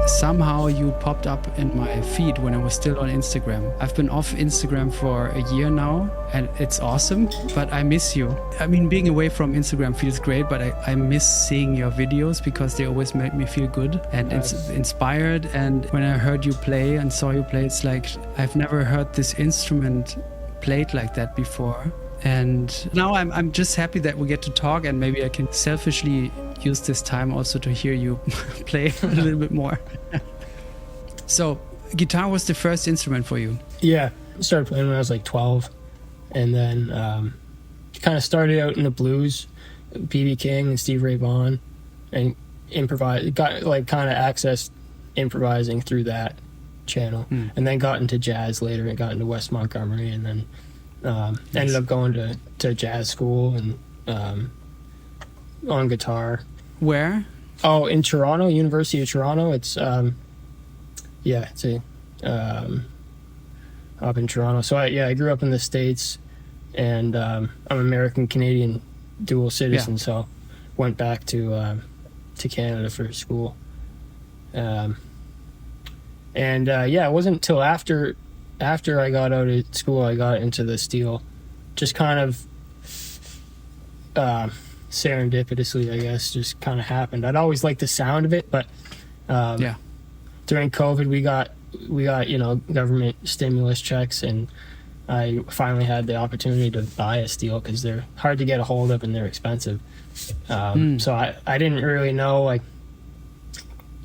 somehow you popped up in my feed when I was still on Instagram. I've been off Instagram for a year now, and it's awesome, but I miss you. I mean, being away from Instagram feels great, but I miss seeing your videos because they always make me feel good and it's inspired. And when I heard you play and saw you play, it's like I've never heard this instrument played like that before. And now I'm just happy that we get to talk, and maybe I can selfishly use this time also to hear you play a little bit more. So guitar was the first instrument for you? Yeah, I started playing when I was like 12, and then kind of started out in the blues, B.B. King and Steve Ray Vaughan, and improvised, got like kind of accessed improvising through that channel, and then got into jazz later and got into West Montgomery, and then ended up going to jazz school and on guitar. Where? Oh, in Toronto, University of Toronto. It's up in Toronto. So I grew up in the States, and I'm American Canadian dual citizen. So went back to Canada for school. It wasn't until after I got out of school I got into the steel, just kind of serendipitously, I guess, just kind of happened. I'd always liked the sound of it, but during COVID we got government stimulus checks, and I finally had the opportunity to buy a steel because they're hard to get a hold of and they're expensive. So I didn't really know like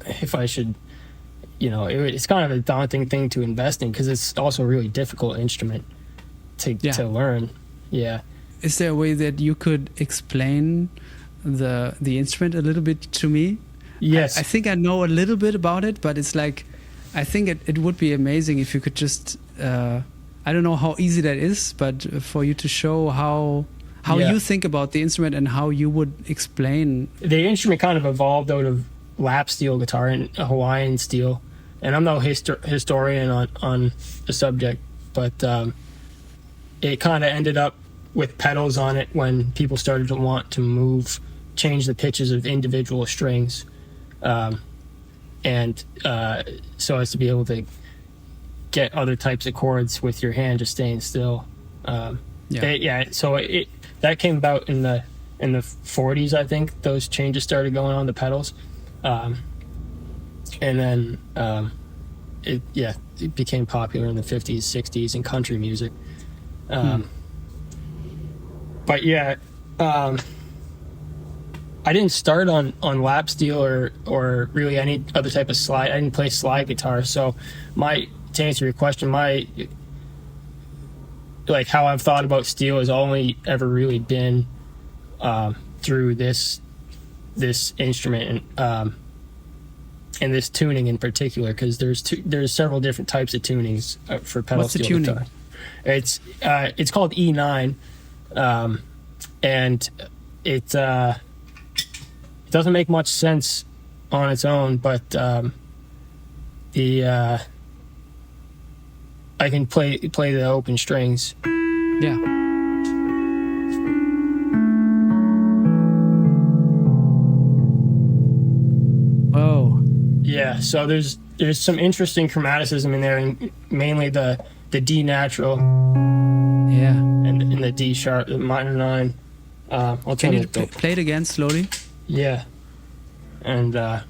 if I should, it's kind of a daunting thing to invest in because it's also a really difficult instrument to learn. Yeah. Is there a way that you could explain the instrument a little bit to me? Yes. I think I know a little bit about it, but it's like, I think it would be amazing if you could just, I don't know how easy that is, but for you to show how you think about the instrument and how you would explain. The instrument kind of evolved out of lap steel guitar and Hawaiian steel. And I'm no historian on the subject, but it kind of ended up with pedals on it when people started to want to change the pitches of individual strings, so as to be able to get other types of chords with your hand just staying still. So that came about in the 40s, I think. Those changes started going on the pedals, and then it became popular in the 50s, 60s in country music. But I didn't start on lap steel or really any other type of slide. I didn't play slide guitar. So to answer your question, how I've thought about steel has only ever really been through this instrument and this tuning in particular, because there's several different types of tunings for pedal steel guitar. It's called E9. And it doesn't make much sense on its own, but I can play the open strings. Yeah. Oh. Yeah. So there's some interesting chromaticism in there, and mainly the D natural. Yeah. And the D sharp, the minor 9. Can you play it again slowly? Yeah. And so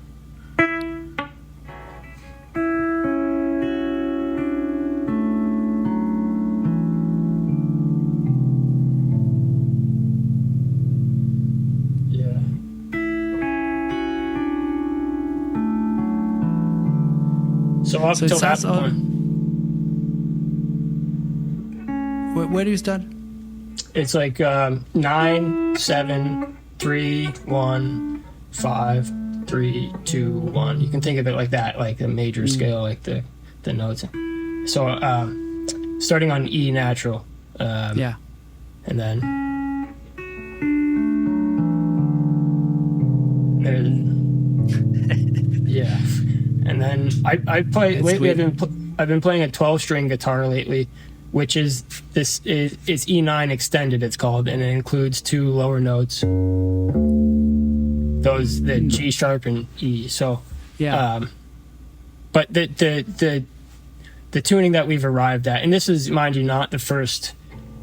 up until that point. Where do you start? It's like 9, 7, 3, 1, 5, 3, 2, 1. You can think of it like that, like a major scale, like the notes. So starting on E natural. And then and then I play lately. I've been playing a 12-string guitar lately, which is E9 extended, it's called, and it includes 2 lower notes. The G sharp and E. So but the tuning that we've arrived at, and this is, mind you, not the first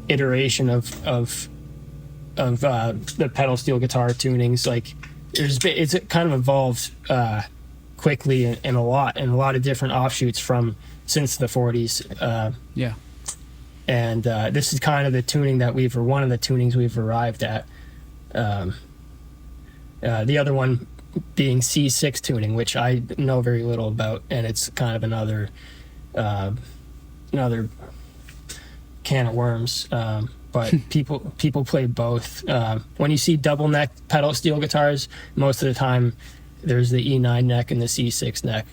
iteration of the pedal steel guitar tunings. Like it's kind of evolved quickly and a lot of different offshoots from since the 40s. And this is kind of the tuning that one of the tunings we've arrived at. The other one being C6 tuning, which I know very little about, and it's kind of another can of worms. But people play both. When you see double neck pedal steel guitars, most of the time there's the E9 neck and the C6 neck.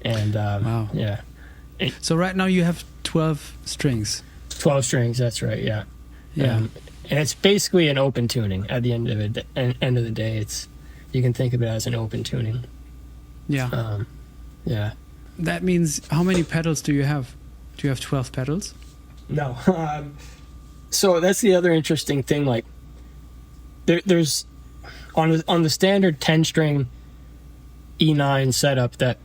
And wow. Yeah. So right now you have 12 strings. 12 strings, that's right. Yeah. And it's basically an open tuning. At the end of the day, you can think of it as an open tuning. Yeah. Yeah. That means, how many pedals do you have? Do you have 12 pedals? No. So that's the other interesting thing. Like, there's on the standard 10-string E9 setup that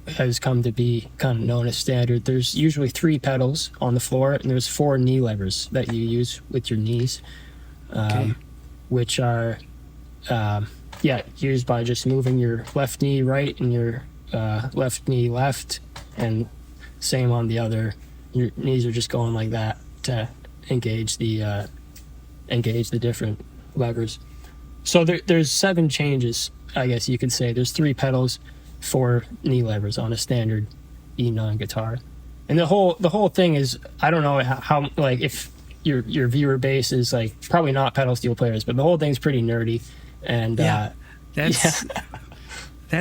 has come to be kind of known as standard, there's usually 3 pedals on the floor, and there's 4 knee levers that you use with your knees, which are used by just moving your left knee right and your left knee left, and same on the other. Your knees are just going like that to engage the different levers. So there's 7 changes, I guess you could say. There's 3 pedals, 4 knee levers on a standard E9 guitar, and the whole thing is, I don't know how like if your viewer base is like probably not pedal steel players, but the whole thing's pretty nerdy, and that's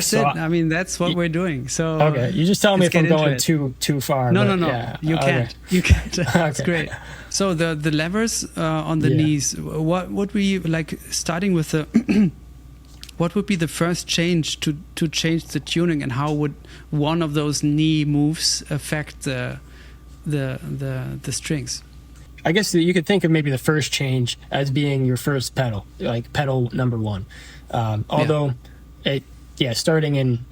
so, it. I mean, that's what we're doing. So okay, you just tell me if I'm going too far. No. Yeah, you can't. You can't. That's great. So the levers on the knees. What would we like starting with the? What would be the first change to change the tuning, and how would one of those knee moves affect the strings? I guess you could think of maybe the first change as being your first pedal, like pedal number 1. Although starting in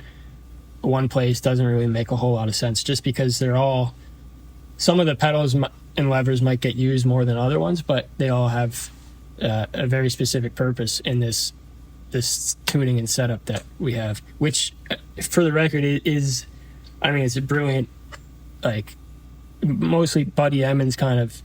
one place doesn't really make a whole lot of sense, just because some of the pedals and levers might get used more than other ones, but they all have a very specific purpose in this tuning and setup that we have, which for the record is, I mean, it's a brilliant, like, mostly Buddy Emmons kind of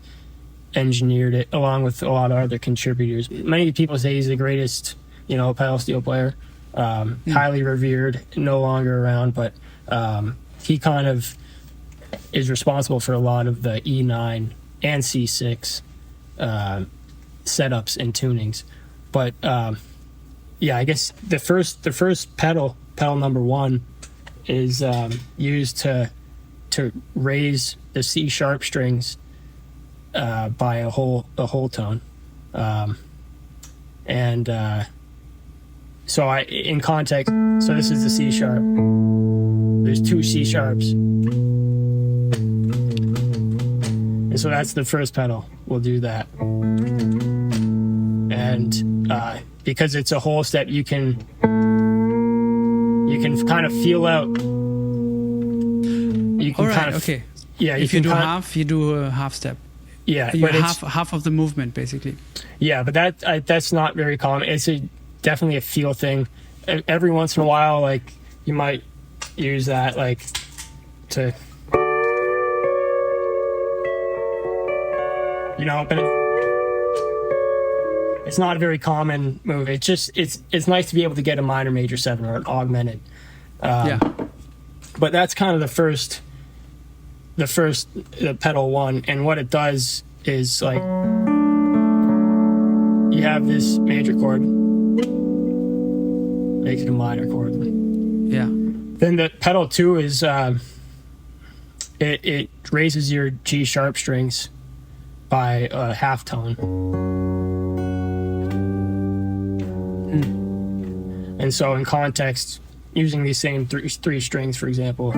engineered it along with a lot of other contributors. Many people say he's the greatest, pedal steel player, highly revered, no longer around, but he kind of is responsible for a lot of the E9 and C6 setups and tunings. But I guess the first pedal number 1 is used to raise the C sharp strings by a whole tone, so in context, so this is the C sharp. There's 2 C sharps, and so that's the first pedal. We'll do that, and because it's a whole step, you can kind of feel out. You can okay. Yeah, if you do half, you do a half step. Yeah, but half of the movement basically. Yeah, but that's not very common. It's definitely a feel thing. Every once in a while, like, you might use that, like, to, but it's not a very common move. It's just it's nice to be able to get a minor major 7 or an augmented. But that's kind of the pedal 1, and what it does is, like, you have this major chord, makes it a minor chord. Yeah. Then the pedal 2 is it raises your G sharp strings by a half tone. And so in context, using these same three strings, for example,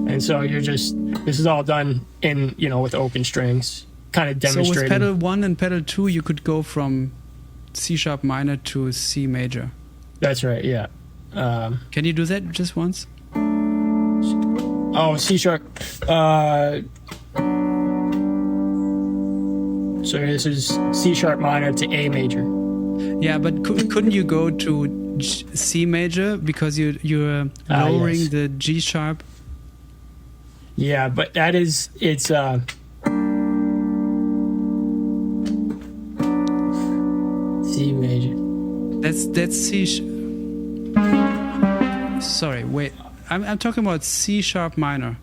and so this is all done in, with open strings, kind of demonstrating. So with pedal 1 and pedal 2, you could go from C sharp minor to C major. That's right. Yeah. Can you do that just once? Oh, C sharp. So this is C sharp minor to A major. Yeah, but couldn't you go to C major because you're lowering yes. the G sharp? Yeah, but it's C major. That's C. Sorry, wait. I'm talking about C sharp minor.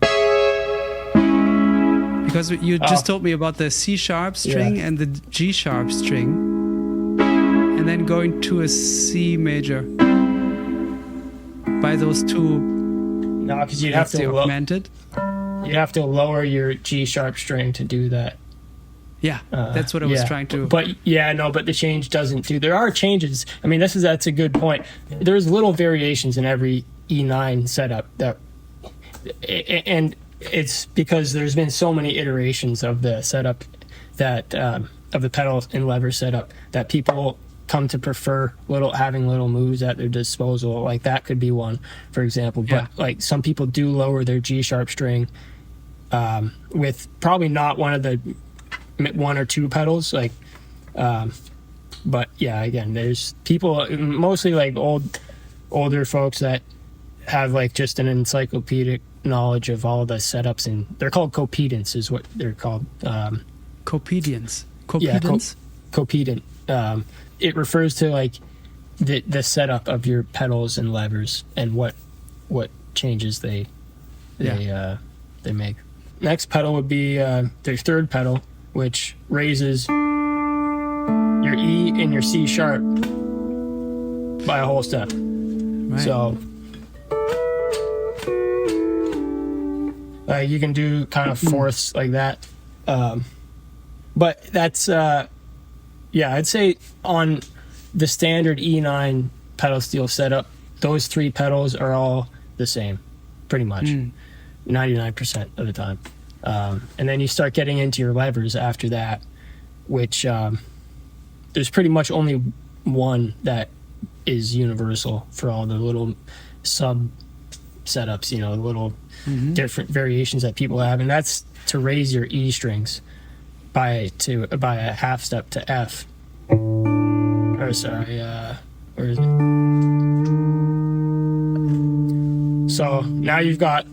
Because you just told me about the C sharp string and the G sharp string, and then going to a C major by those two. No, because you'd have to augmented. You'd have to lower your G sharp string to do that. Yeah, that's what I was trying to. But but the change doesn't do. There are changes. I mean, that's a good point. There's little variations in every E9 setup and it's because there's been so many iterations of the setup that of the pedal and lever setup that people come to prefer having little moves at their disposal. Like that could be one, for example. But like some people do lower their G sharp string with probably not one or two pedals. Like, but yeah, again, there's people mostly like older folks that have like just an encyclopedic knowledge of all the setups, and they're called copedents is what they're called. Copedents. Yeah, copedent. It refers to like the setup of your pedals and levers and what changes they make. Next pedal would be their third pedal, which raises your E and your C sharp by a whole step. Right. So you can do kind of fourths like that. But that's, I'd say on the standard E9 pedal steel setup, those three pedals are all the same, pretty much, 99% of the time. And then you start getting into your levers after that, which there's pretty much only one that is universal for all the little sub setups, little different variations that people have, and that's to raise your E strings by a half step to F. Or sorry, where is it? So now you've got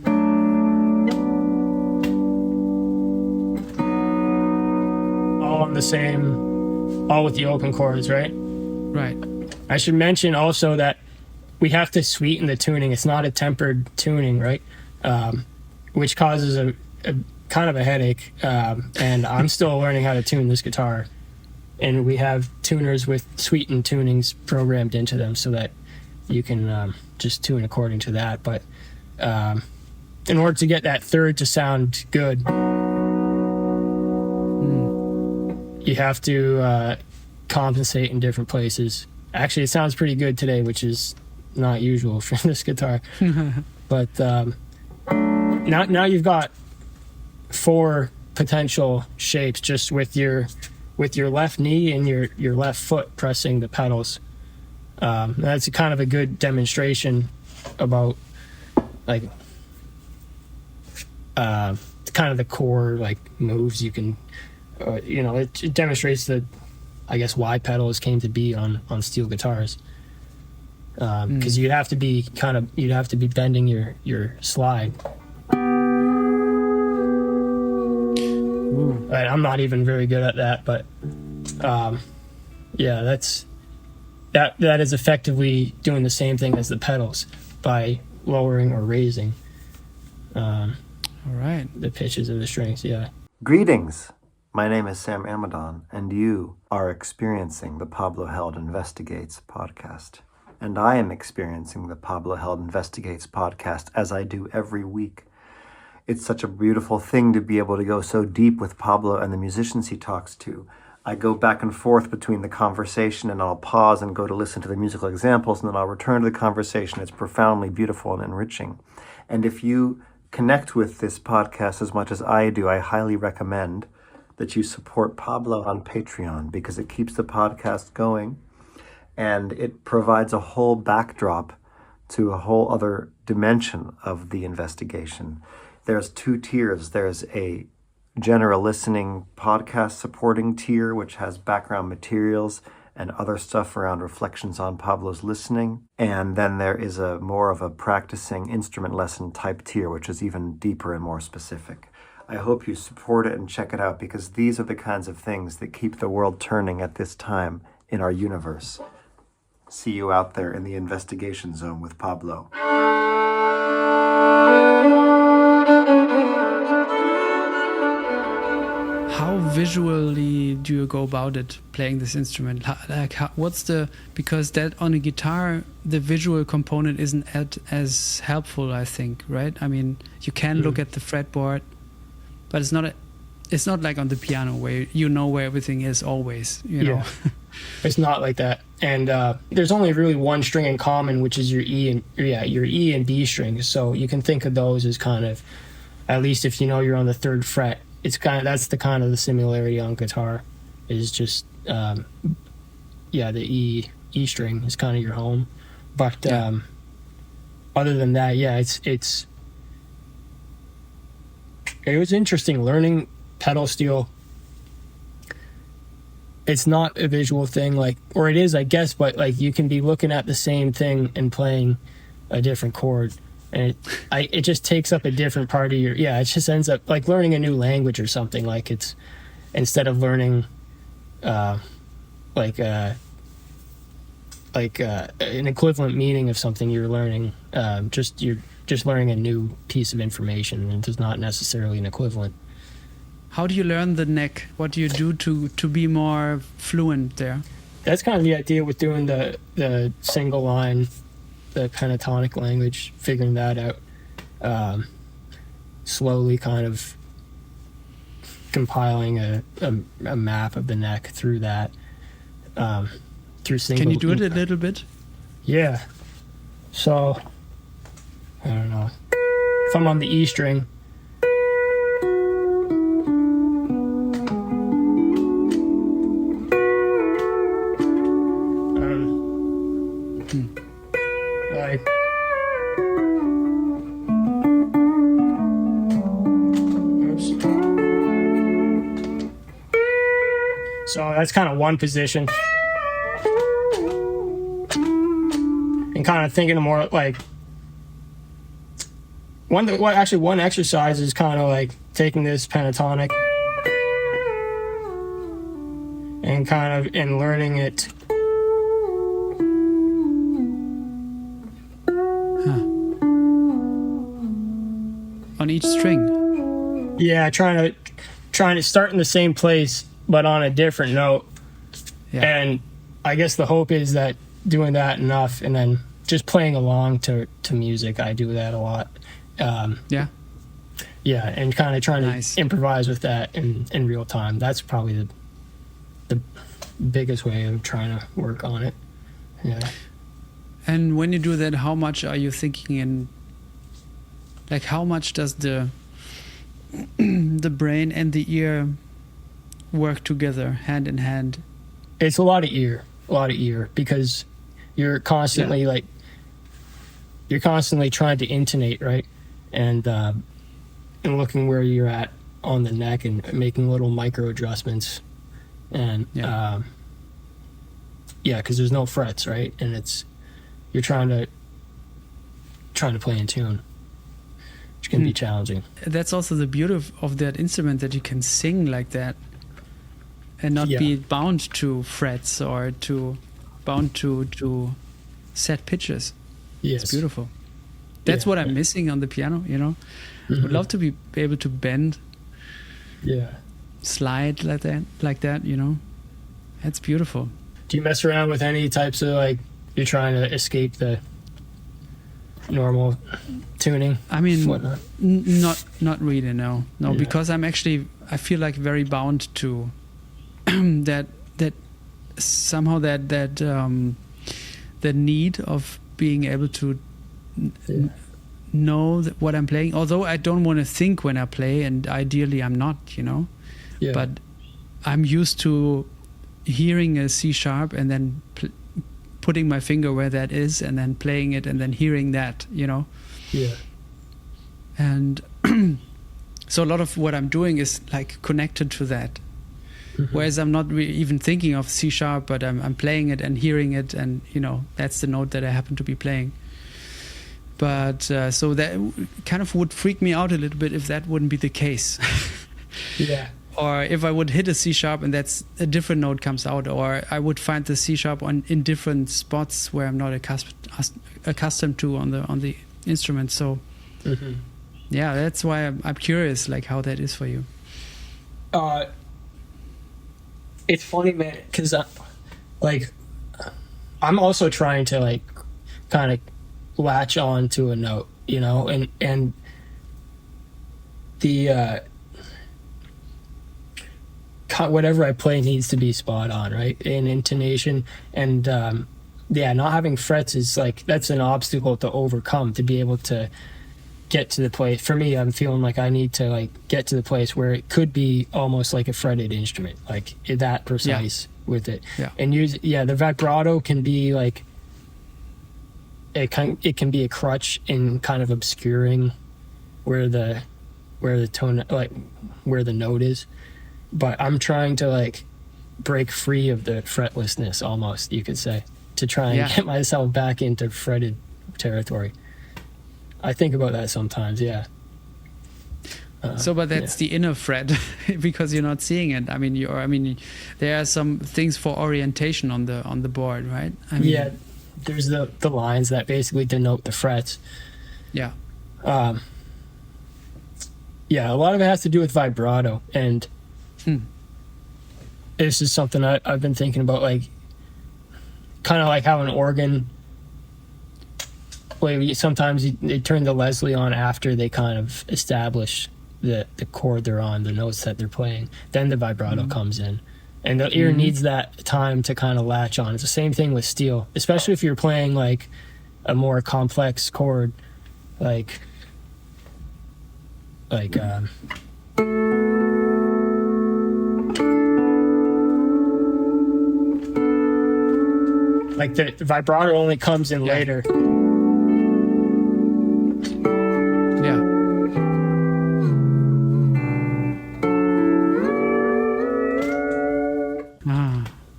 all with the open chords, right? Right. I should mention also that we have to sweeten the tuning. It's not a tempered tuning, right? Which causes a kind of a headache. And I'm still learning how to tune this guitar. And we have tuners with sweetened tunings programmed into them so that you can just tune according to that. But in order to get that third to sound good, you have to compensate in different places. Actually, it sounds pretty good today, which is not usual for this guitar. But now you've got 4 potential shapes just with your left knee and your left foot pressing the pedals. That's kind of a good demonstration about like kind of the core like moves you can. It demonstrates why pedals came to be on steel guitars. Because you'd have to be bending your slide. Ooh. I'm not even very good at that, but that is effectively doing the same thing as the pedals by lowering or raising all right, the pitches of the strings. Yeah. Greetings. My name is Sam Amadon, and you are experiencing the Pablo Held Investigates podcast. And I am experiencing the Pablo Held Investigates podcast as I do every week. It's such a beautiful thing to be able to go so deep with Pablo and the musicians he talks to. I go back and forth between the conversation, and I'll pause and go to listen to the musical examples, and then I'll return to the conversation. It's profoundly beautiful and enriching. And if you connect with this podcast as much as I do, I highly recommend that you support Pablo on Patreon, because it keeps the podcast going and it provides a whole backdrop to a whole other dimension of the investigation. There's 2 tiers. There's a general listening podcast supporting tier, which has background materials and other stuff around reflections on Pablo's listening. And then there is a more of a practicing instrument lesson type tier, which is even deeper and more specific. I hope you support it and check it out, because these are the kinds of things that keep the world turning at this time in our universe. See you out there in the investigation zone with Pablo. How visually do you go about it, playing this instrument? Because that on a guitar, the visual component isn't as helpful, I think, right? I mean, you can look at the fretboard, but it's not like on the piano where you know where everything is always, you know. It's not like that. And there's only really one string in common, which is your E and B strings. So you can think of those as kind of, at least if you know you're on the 3rd fret, that's the kind of the similarity on guitar, is just the E string is kind of your home. But other than that, it was interesting learning pedal steel. It's not a visual thing, or it is, I guess, but you can be looking at the same thing and playing a different chord, and it just takes up a different part of your, it just ends up like learning a new language or something. Like, it's, instead of learning an equivalent meaning of something, you're learning you're just learning a new piece of information, and it's not necessarily an equivalent. How do you learn the neck? What do you do to be more fluent there? That's kind of the idea with doing the single line, the pentatonic language, figuring that out. Slowly kind of compiling a map of the neck through that. Through single. Can you do it a little bit? Yeah. So, I don't know. If I'm on the E string, so that's kind of one position. And kind of thinking of more like one exercise is kind of like taking this pentatonic and kind of learning it. On each string. Yeah, trying to start in the same place but on a different note. Yeah. And I guess the hope is that doing that enough, and then just playing along to music. I do that a lot. Yeah, and kind of trying to improvise with that in real time. That's probably the biggest way of trying to work on it. Yeah. And when you do that, how much are you thinking in? Like, how much does the brain and the ear work together, hand in hand? It's a lot of ear, because you're constantly trying to intonate, right? And looking where you're at on the neck and making little micro adjustments. And because there's no frets, right? And you're trying to play in tune, which can be challenging. That's also the beauty of that instrument, that you can sing like that and not be bound to frets or bound to set pitches. Yes. It's beautiful. That's what I'm missing on the piano, you know. Mm-hmm. Would love to be able to bend, slide like that, you know. That's beautiful. Do you mess around with any types of, you're trying to escape the normal tuning? I mean, not really, no, because I feel like very bound to that somehow that the need of being able to know what I'm playing. Although I don't want to think when I play, and ideally I'm not, you know. Yeah. But I'm used to hearing a C sharp and then putting my finger where that is and then playing it and then hearing that, you know. Yeah. And so a lot of what I'm doing is like connected to that. Whereas I'm not even thinking of C sharp, but I'm playing it and hearing it, and you know, that's the note that I happen to be playing. But so that kind of would freak me out a little bit if that wouldn't be the case. Yeah. Or if I would hit a C sharp and that's a different note comes out, or I would find the C sharp in different spots where I'm not accustomed to on the instrument. So yeah, that's why I'm curious, like how that is for you. It's funny, man, because like I'm also trying to like kind of latch on to a note, you know, and the whatever I play needs to be spot on, right? In intonation, and not having frets is like, that's an obstacle to overcome, to be able to get to the place. For me, I'm feeling like I need to like get to the place where it could be almost like a fretted instrument, like that precise with it. Yeah. And the vibrato can be like, it can be a crutch in kind of obscuring where the tone, like where the note is. But I'm trying to like break free of the fretlessness, almost, you could say, to try and get myself back into fretted territory. I think about that sometimes, yeah. But that's the inner fret, because you're not seeing it. I mean, there are some things for orientation on the board, right? There's the lines that basically denote the frets. Yeah. A lot of it has to do with vibrato, and this is something I've been thinking about, like kind of like how an organ, sometimes they turn the Leslie on after they kind of establish the chord they're on, the notes that they're playing. Then the vibrato comes in, and the ear needs that time to kind of latch on. It's the same thing with steel, especially if you're playing like a more complex chord, like the vibrato only comes in later.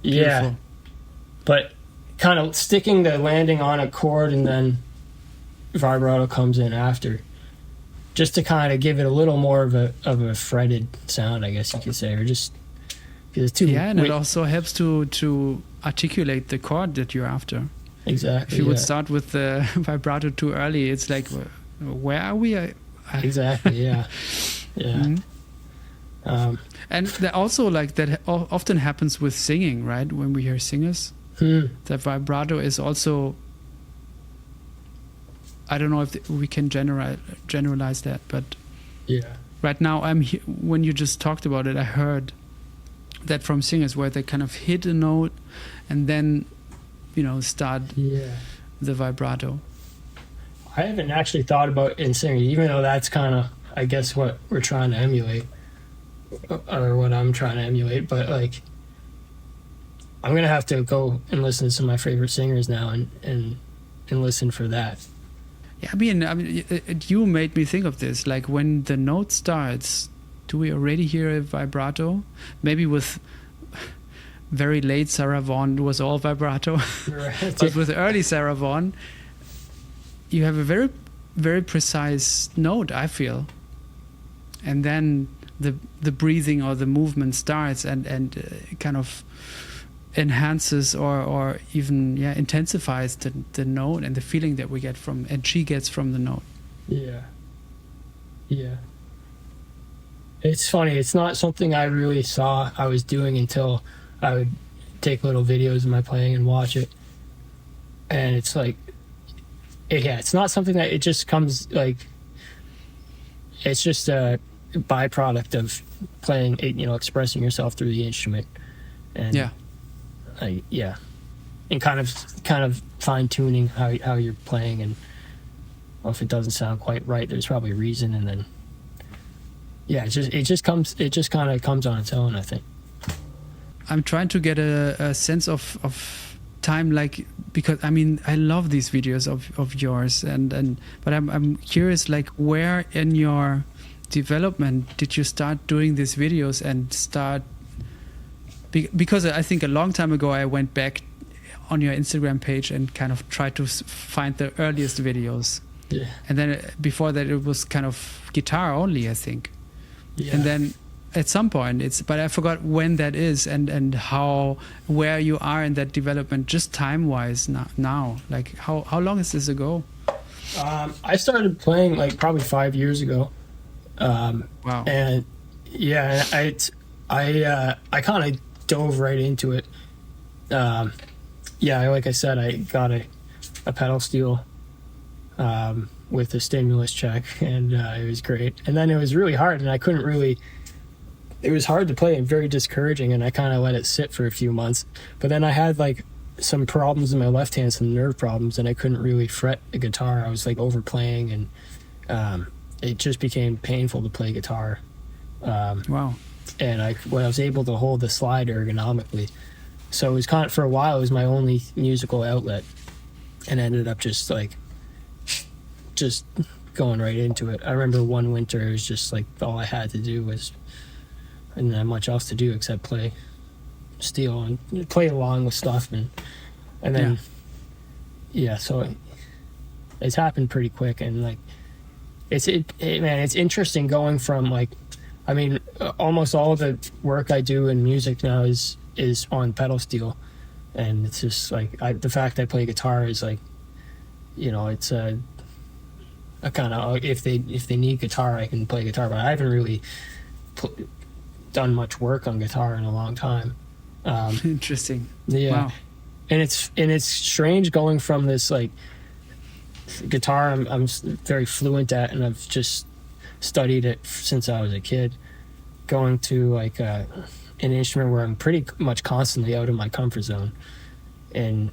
Yeah, but kind of sticking the landing on a chord and then vibrato comes in after, just to kind of give it a little more of a fretted sound, I guess you could say, or just because it's too. Yeah, and it also helps to articulate the chord that you're after. Exactly. If you would start with the vibrato too early, it's like, where are we? Exactly. Yeah. Yeah. And also, like, that often happens with singing, right? When we hear singers, that vibrato is also, I don't know if we can generalize that, but right now when you just talked about it, I heard that from singers where they kind of hit a note and then, you know, start the vibrato. I haven't actually thought about in singing, even though that's kind of, I guess, what we're trying to emulate. Or what I'm trying to emulate, but like I'm gonna have to go and listen to some of my favorite singers now and listen for that. Yeah, I mean, you made me think of this. Like when the note starts, do we already hear a vibrato? Maybe with very late Sarah Vaughan, it was all vibrato. Right. But with early Sarah Vaughan, you have a very, very precise note, I feel, and then the breathing or the movement starts and kind of enhances or even intensifies the note and the feeling that we get from, and she gets from the note. Yeah. It's funny, it's not something I really saw I was doing until I would take little videos of my playing and watch it, and it's like it's not something that it just comes, like it's just a byproduct of playing, you know, expressing yourself through the instrument, and and kind of fine-tuning how you're playing, and if it doesn't sound quite right, there's probably a reason, and then it just kind of comes on its own, I think. I'm trying to get a sense of time, like, because I mean I love these videos of yours, but I'm curious, like, where in your development did you start doing these videos and start, because I think a long time ago I went back on your Instagram page and kind of tried to find the earliest videos. Yeah. And then before that it was kind of guitar only, I think. Yeah. And then at some point but I forgot when that is and where you are in that development, just time wise now. Like how long is this ago? I started playing like probably 5 years ago. Wow. And yeah, I kind of dove right into it. Yeah, like I said, I got a pedal steel with a stimulus check, and it was great. And then it was really hard, and I couldn't really. It was hard to play and very discouraging, and I kind of let it sit for a few months. But then I had like some problems in my left hand, some nerve problems, and I couldn't really fret a guitar. I was like overplaying, and it just became painful to play guitar. Wow. And I was able to hold the slide ergonomically. So it was kind of, for a while, it was my only musical outlet, and ended up just going right into it. I remember one winter, it was just like all I had to do was, I didn't have much else to do except play steel and play along with stuff, and then so it's happened pretty quick, and like it's interesting going from like, I mean, almost all of the work I do in music now is on pedal steel, and it's just like the fact I play guitar is like, you know, it's a kind of, if they need guitar, I can play guitar, but I haven't really done much work on guitar in a long time. Interesting. Yeah. Wow. And it's strange going from this like guitar I'm very fluent at, and I've just studied it since I was a kid, going to like an instrument where I'm pretty much constantly out of my comfort zone, and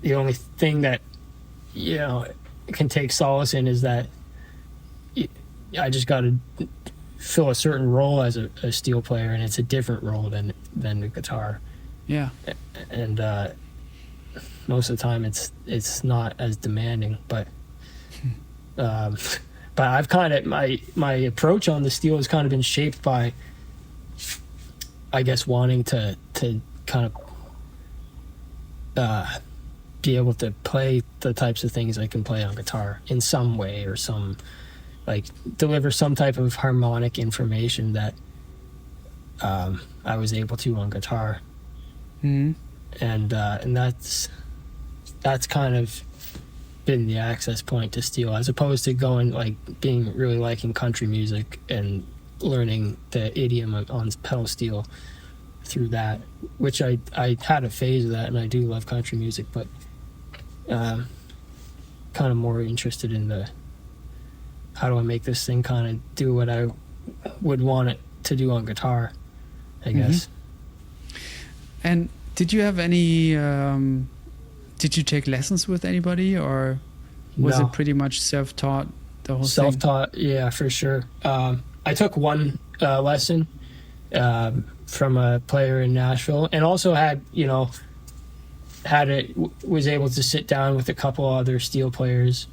the only thing that, you know, can take solace in is that I just got to fill a certain role as a steel player, and it's a different role than the guitar. Yeah. And most of the time it's not as demanding, but I've kind of, my approach on the steel has kind of been shaped by, I guess, wanting to kind of be able to play the types of things I can play on guitar in some way, or some, like, deliver some type of harmonic information that I was able to on guitar. Mm-hmm. And that's kind of been the access point to steel, as opposed to going, like, really liking country music and learning the idiom on pedal steel through that, which I had a phase of that, and I do love country music, but kind of more interested in the, how do I make this thing kind of do what I would want it to do on guitar, I guess. And did you have any did you take lessons with anybody, or was it pretty much self-taught, the whole self-taught thing? Yeah, for sure. I took one lesson from a player in Nashville, and also was able to sit down with a couple other steel players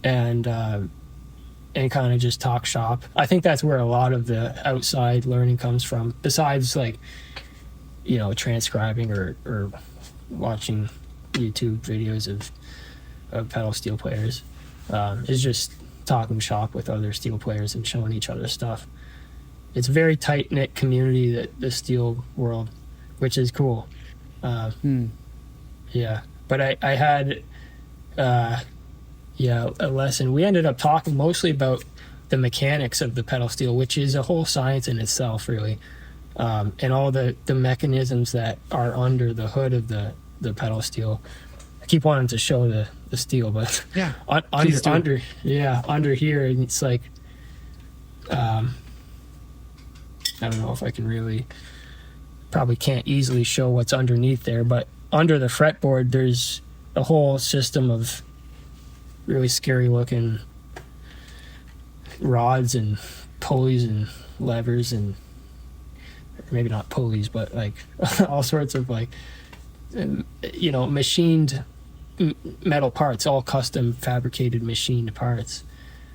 and kind of just talk shop. I think that's where a lot of the outside learning comes from, besides, like, you know, transcribing or watching YouTube videos of pedal steel players. Is just talking shop with other steel players and showing each other stuff. It's a very tight-knit community, the steel world, which is cool. Yeah, but I had a lesson. We ended up talking mostly about the mechanics of the pedal steel, which is a whole science in itself, really, and all the mechanisms that are under the hood of the pedal steel. I keep wanting to show the steel, but yeah, under here, it's like, I don't know if I can really, probably can't easily show what's underneath there, but under the fretboard there's a whole system of really scary looking rods and pulleys and levers, and maybe not pulleys, but like all sorts of like machined metal parts, all custom fabricated machined parts.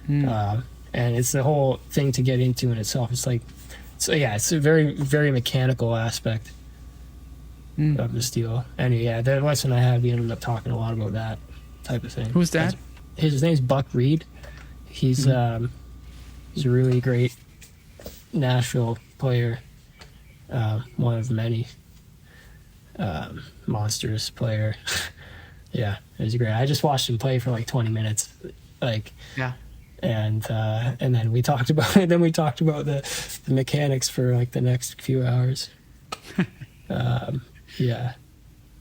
And it's the whole thing to get into in itself. It's like, so yeah, it's a very, very mechanical aspect of the steel. And yeah, the lesson I had, we ended up talking a lot about that type of thing. Who's that? His name's Buck Reed. He's a really great Nashville player, one of many, monstrous player. Yeah, it was great. I just watched him play for like 20 minutes, like, yeah. And then we talked about the mechanics for like the next few hours. Yeah.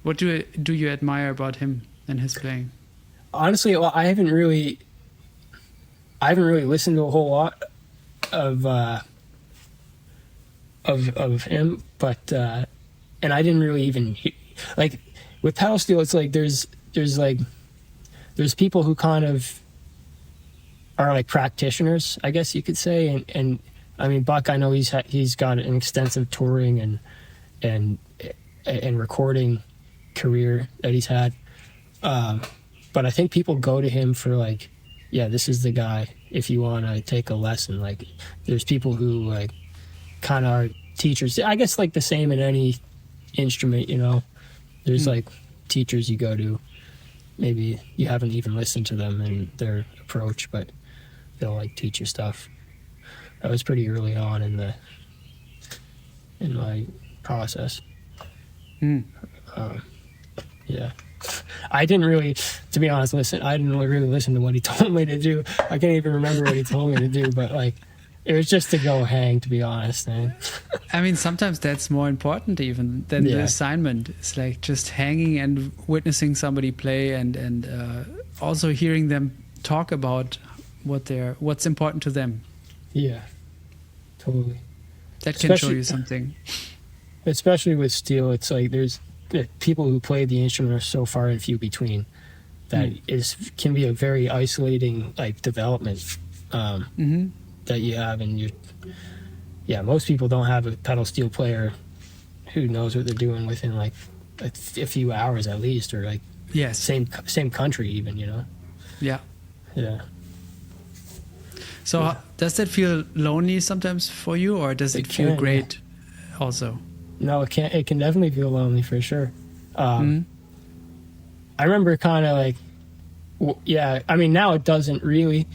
What do you admire about him and his playing? Honestly, well, I haven't really listened to a whole lot of him, but and I didn't really even like with pedal steel. It's like there's people who kind of are like practitioners, I guess you could say, and I mean Buck, I know he's got an extensive touring and recording career that he's had, but I think people go to him for like, yeah, this is the guy if you want to take a lesson. Like there's people who like kind of are teachers, I guess, like the same in any instrument, there's like teachers you go to, maybe you haven't even listened to them and their approach, but they'll like teach you stuff. That was pretty early on in my process. Yeah, I didn't really, to be honest, I didn't really listen to what he told me to do. I can't even remember what he told me to do, but like it was just to go hang, to be honest, man. I mean, sometimes that's more important even than the assignment. It's like just hanging and witnessing somebody play and also hearing them talk about what's important to them. Yeah, totally. That can show you something. Especially with steel, it's like there's people who play the instrument are so far and few between that can be a very isolating like development that you have, and most people don't have a pedal steel player who knows what they're doing within like a few hours at least, or like same country even, Yeah. So does that feel lonely sometimes for you, or does it feel great also? No, it can definitely feel lonely for sure. I remember kind of like, I mean now it doesn't really,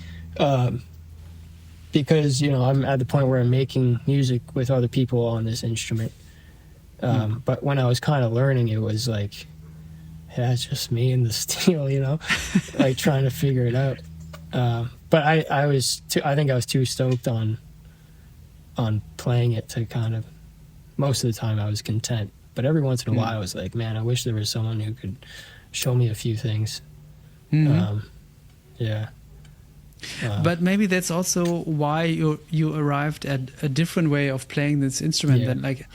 because I'm at the point where I'm making music with other people on this instrument. But when I was kind of learning, it was like, yeah, it's just me and the steel, like trying to figure it out. But I think I was too stoked on playing it to kind of, most of the time I was content. But every once in a while I was like, man, I wish there was someone who could show me a few things. Yeah. But maybe that's also why you arrived at a different way of playing this instrument than like,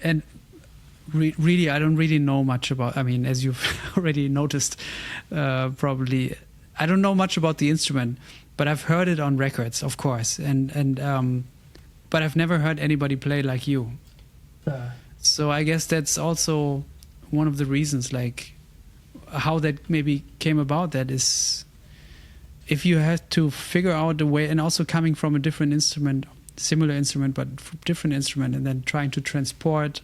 and really, I don't really know much about, I mean, as you've already noticed, probably, I don't know much about the instrument, but I've heard it on records, of course. But I've never heard anybody play like you. So I guess that's also one of the reasons, like how that maybe came about. That is, if you had to figure out a way, and also coming from a different instrument, similar instrument, but different instrument, and then trying to transport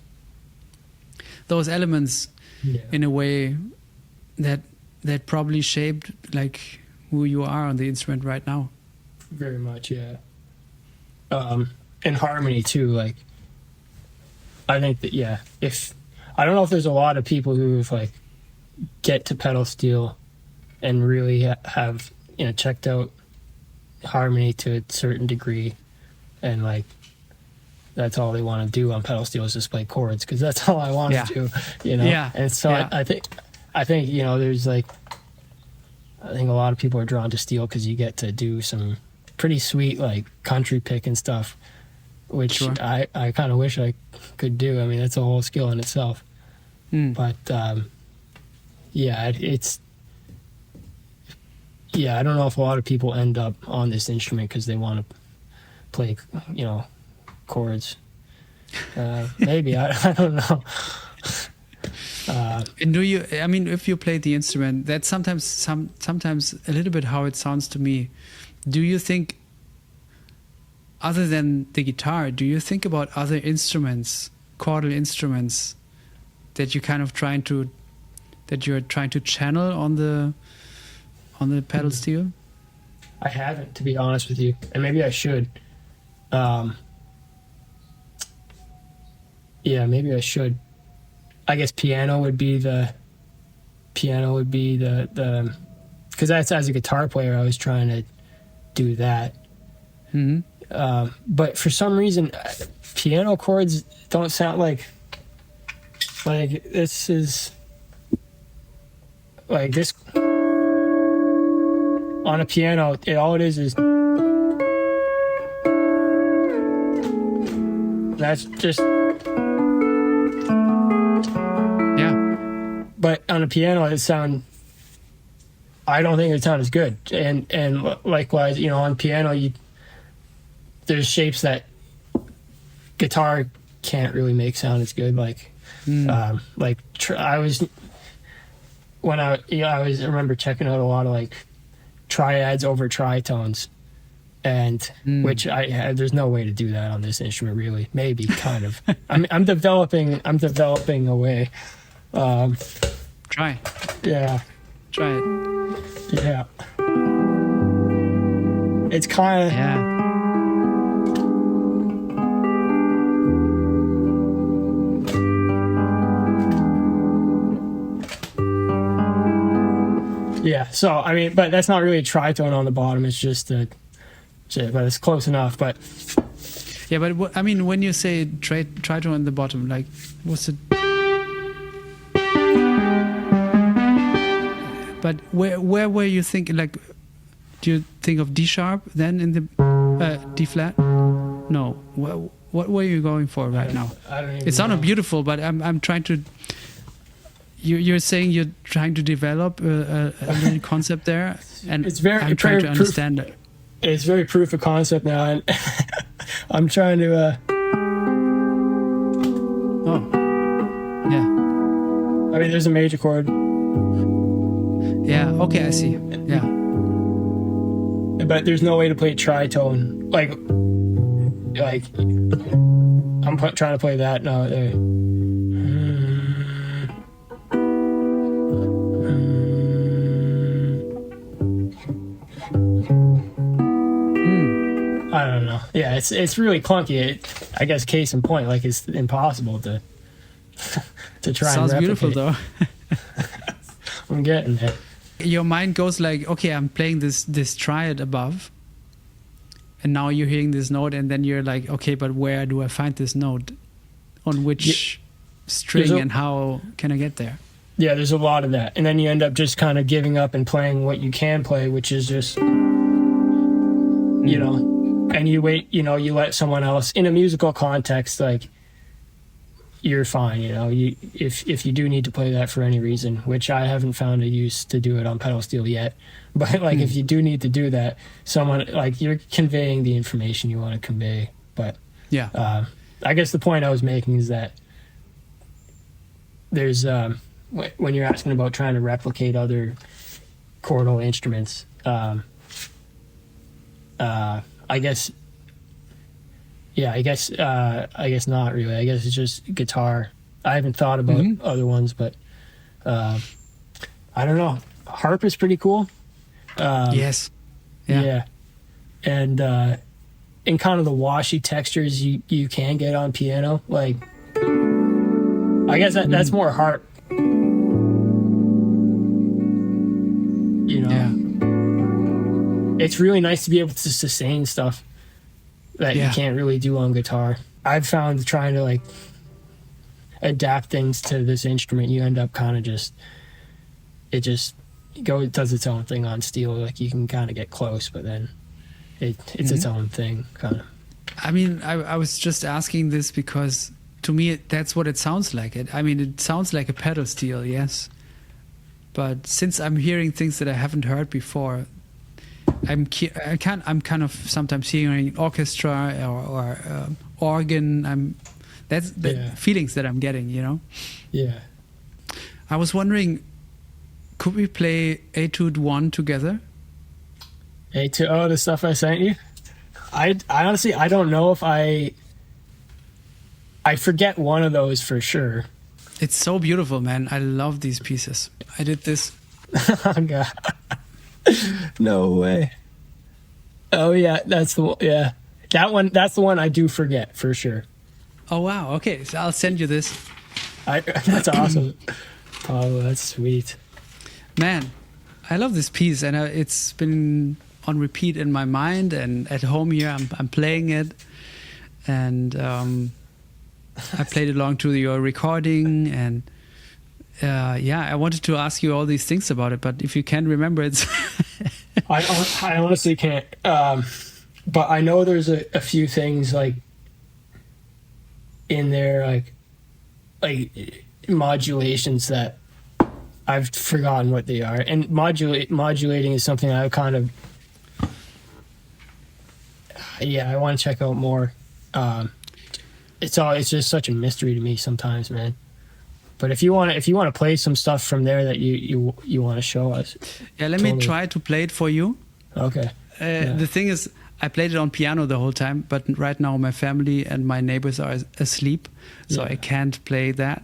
those elements in a way that probably shaped like who you are on the instrument right now. Very much, yeah. And harmony too, like I think that I don't know if there's a lot of people who've like get to pedal steel and really have checked out harmony to a certain degree, and like that's all they want to do on pedal steel is just play chords, because that's all I want to do, And so I think there's like, I think a lot of people are drawn to steel because you get to do some pretty sweet like country pick and stuff, which I kind of wish I could do. I mean, that's a whole skill in itself. But it's I don't know if a lot of people end up on this instrument because they want to play chords. Maybe I don't know. And do you? I mean, if you play the instrument, that's sometimes a little bit how it sounds to me. Do you think, other than the guitar, do you think about other instruments, chordal instruments, that you're trying to channel on the pedal steel? I haven't, to be honest with you, and maybe I should. Yeah, maybe I should. I guess piano would be the because that's, as a guitar player, I was trying to do that. Mm-hmm. But for some reason, piano chords don't sound like this is like this on a piano. All it is that's just. But on a piano, I don't think it sounds as good. And likewise, on piano, there's shapes that guitar can't really make sound as good. I remember checking out a lot of triads over tritones, and there's no way to do that on this instrument, really. Maybe kind of. I'm developing a way. Try. Yeah. Try it. Yeah. It's kind of. Yeah. Yeah. So but that's not really a tritone on the bottom. It's just but it's close enough. But. Yeah, but when you say tritone on the bottom, what's it? But where were you thinking? Do you think of D sharp then in the D flat? No. What were you going for right now? I don't even it sounded know. beautiful, but I'm trying to. You're saying you're trying to develop a little concept there, and I'm trying to understand it. It's very proof of concept now, and I'm trying to. Oh. Yeah. There's a major chord. Yeah, okay, I see. Yeah. But there's no way to play tritone. I'm trying to play that now. I don't know. Yeah, it's really clunky. I guess case in point, it's impossible to try Sounds and replicate. beautiful though. I'm getting it. Your mind goes okay, I'm playing this triad above, and now you're hearing this note, and then you're like, okay, but where do I find this note? On which string, and how can I get there? Yeah, there's a lot of that. And then you end up just kind of giving up and playing what you can play, which is just, and you wait, you let someone else, in a musical context, you're fine, if you do need to play that for any reason, which I haven't found a use to do it on pedal steel yet, but if you do need to do that, someone you're conveying the information you want to convey. But yeah, I guess the point I was making is that there's when you're asking about trying to replicate other chordal instruments, I guess not really. I guess it's just guitar. I haven't thought about other ones, but I don't know. Harp is pretty cool. Yes. Yeah. And in kind of the washy textures you can get on piano, I guess that's more harp. Yeah. It's really nice to be able to sustain stuff that you can't really do on guitar. I've found trying to adapt things to this instrument, you end up kind of it does its own thing on steel. You can kind of get close, but then it's its own thing, kind of. I was just asking this because to me that's what it sounds like. It sounds like a pedal steel, yes. But since I'm hearing things that I haven't heard before, I'm kind of sometimes hearing orchestra or organ. That's the feelings that I'm getting, Yeah. I was wondering, could we play Etude 1 together? Etude, oh, the stuff I sent you? I honestly, I don't know if I forget one of those for sure. It's so beautiful, man. I love these pieces. I did this. Oh, God. No way. Oh, yeah, that's the one. Yeah. That's the one I do forget for sure. Oh, wow. Okay, so I'll send you this. That's awesome. Oh, that's sweet. Man, I love this piece, and it's been on repeat in my mind, and at home here I'm playing it, and I played along to your recording, and I wanted to ask you all these things about it, but if you can't remember it... I honestly can't, but I know there's a few things like in there, like modulations that I've forgotten what they are, and modulating is something I kind of I want to check out more. It's just such a mystery to me sometimes, man. But if you want to play some stuff from there that you want to show us, let me try to play it for you. Okay. The thing is, I played it on piano the whole time, but right now my family and my neighbors are asleep, so I can't play that.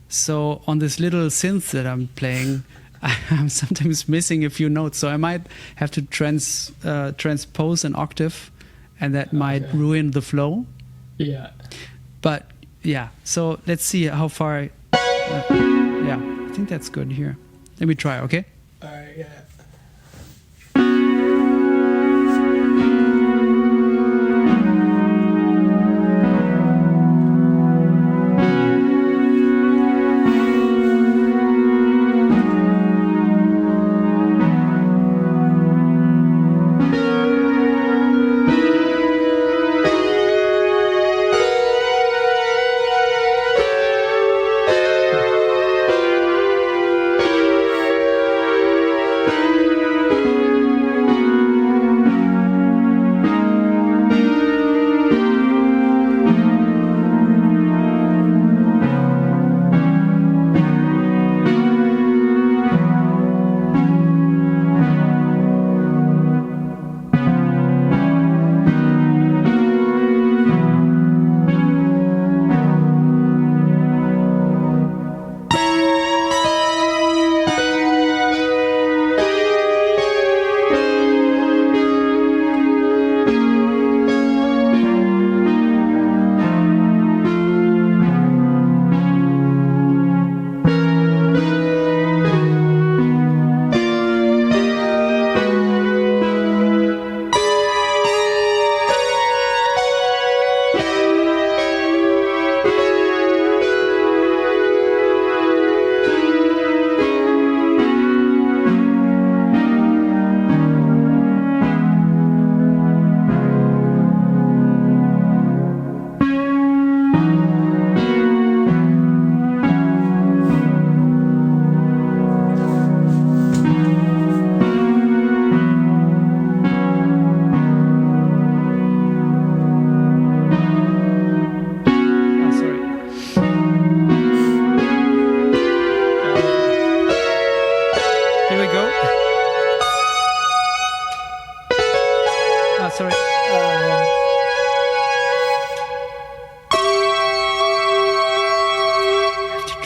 So on this little synth that I'm playing, I'm sometimes missing a few notes, so I might have to transpose an octave, and that might ruin the flow. Yeah. But so let's see how far. I think that's good here. Let me try, okay? All right, yeah.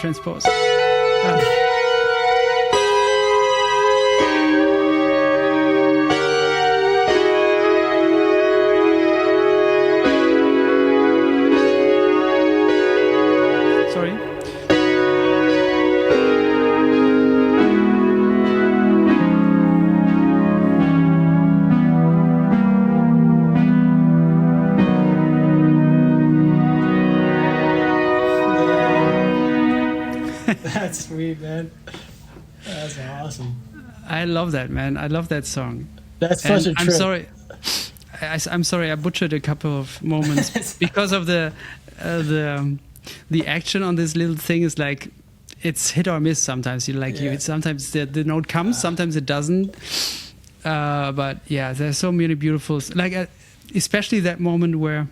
transpose. Sorry. That's sweet, man. That's awesome. I love that, man. I love that song. That's such a trip. I'm sorry. I'm sorry. I butchered a couple of moments because of the action on this little thing is like it's hit or miss sometimes. Sometimes the note comes, sometimes it doesn't. But yeah, there's so many beautiful, like especially that moment where.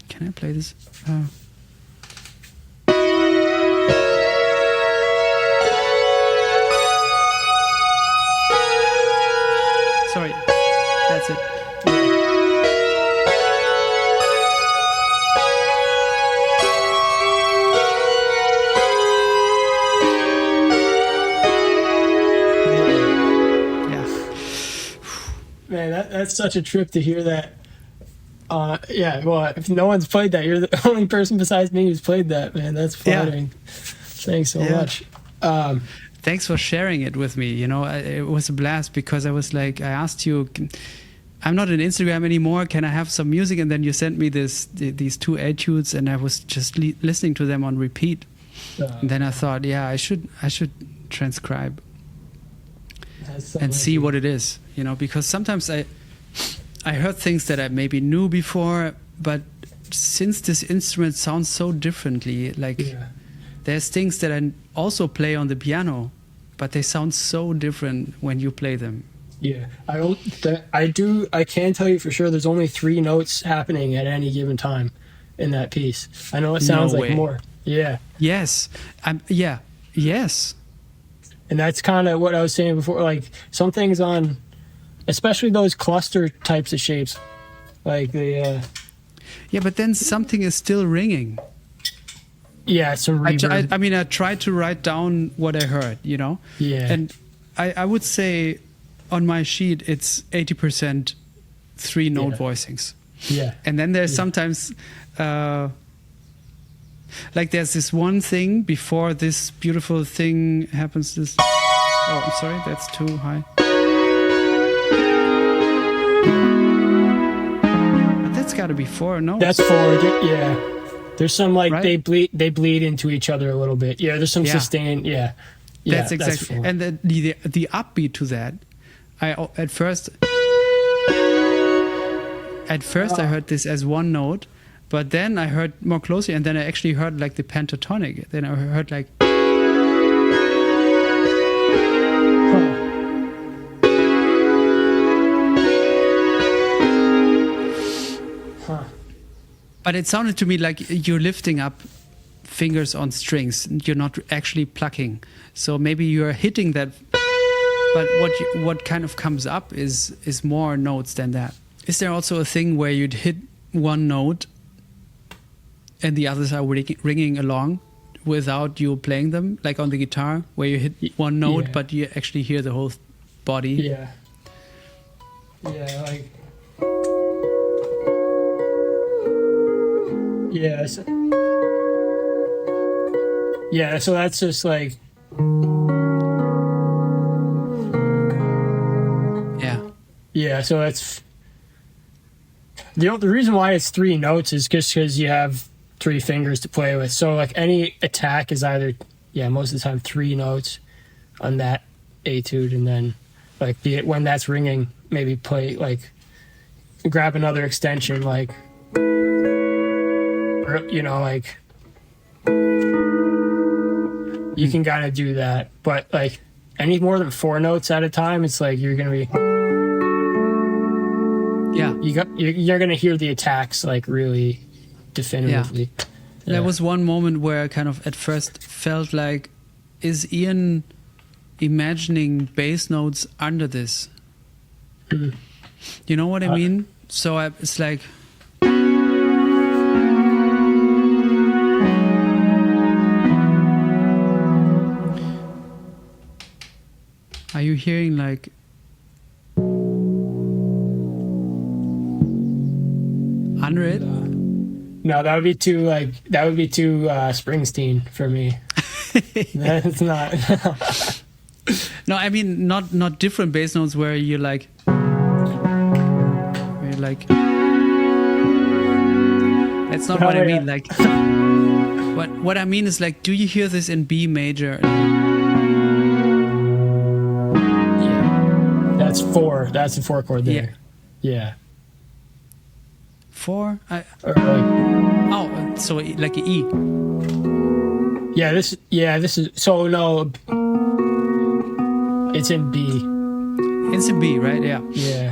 Can I play this? Man, that's such a trip to hear that. Yeah, well, if no one's played that, you're the only person besides me who's played that, man. That's flattering. Yeah. Thanks so much. Thanks for sharing it with me. You know, it was a blast because I was like, I asked you, I'm not on Instagram anymore. Can I have some music? And then you sent me these 2 etudes, and I was just listening to them on repeat. And then I thought, yeah, I should transcribe and see what it is. You know, because sometimes I heard things that I maybe knew before, but since this instrument sounds so differently, like there's things that I also play on the piano, but they sound so different when you play them. Yeah, I can tell you for sure there's only 3 notes happening at any given time in that piece. I know it sounds like more. Yeah. Yes. Yes. And that's kind of what I was saying before, like some things on, especially those cluster types of shapes, like the... Yeah, but then something is still ringing. Yeah, some reverb. I mean, I tried to write down what I heard, you know? Yeah. And I would say on my sheet, it's 80% 3-note voicings. Yeah. And then there's sometimes, like there's this one thing before this beautiful thing happens. This. Oh, I'm sorry, that's too high. But that's got to be 4 notes. That's 4. Yeah. There's some like they bleed into each other a little bit. Yeah. There's some sustain. Yeah. That's exactly. And the upbeat to that, at first I heard this as 1 note, but then I heard more closely, and then I actually heard like the pentatonic. Then I heard like. But it sounded to me like you're lifting up fingers on strings. You're not actually plucking. So maybe you're hitting that. But what kind of comes up is more notes than that. Is there also a thing where you'd hit 1 note and the others are ringing along without you playing them, like on the guitar, where you hit 1 note but you actually hear the whole body? Yeah. Yeah, like... Yeah. So that's just like... Yeah, so that's... The reason why it's 3 notes is just because you have 3 fingers to play with. So like any attack is either, most of the time 3 notes on that etude, and then like when that's ringing, maybe play like grab another extension, like, you know, like you can kind of do that. But like any more than 4 notes at a time, it's like you're gonna be you're gonna hear the attacks like really definitively. There was one moment where I kind of at first felt like, is Ian imagining bass notes under this? You know what I mean? So it's like... Are you hearing like... under it? No, that would be too Springsteen for me. That's not. No, I mean not different bass notes where you're like. That's not what I mean. Like, what I mean is like, do you hear this in B major? Yeah, that's 4. That's a 4 chord there. Yeah. 4? So like an E. Yeah, this is so no. It's in B. It's in B, right? Yeah. Yeah.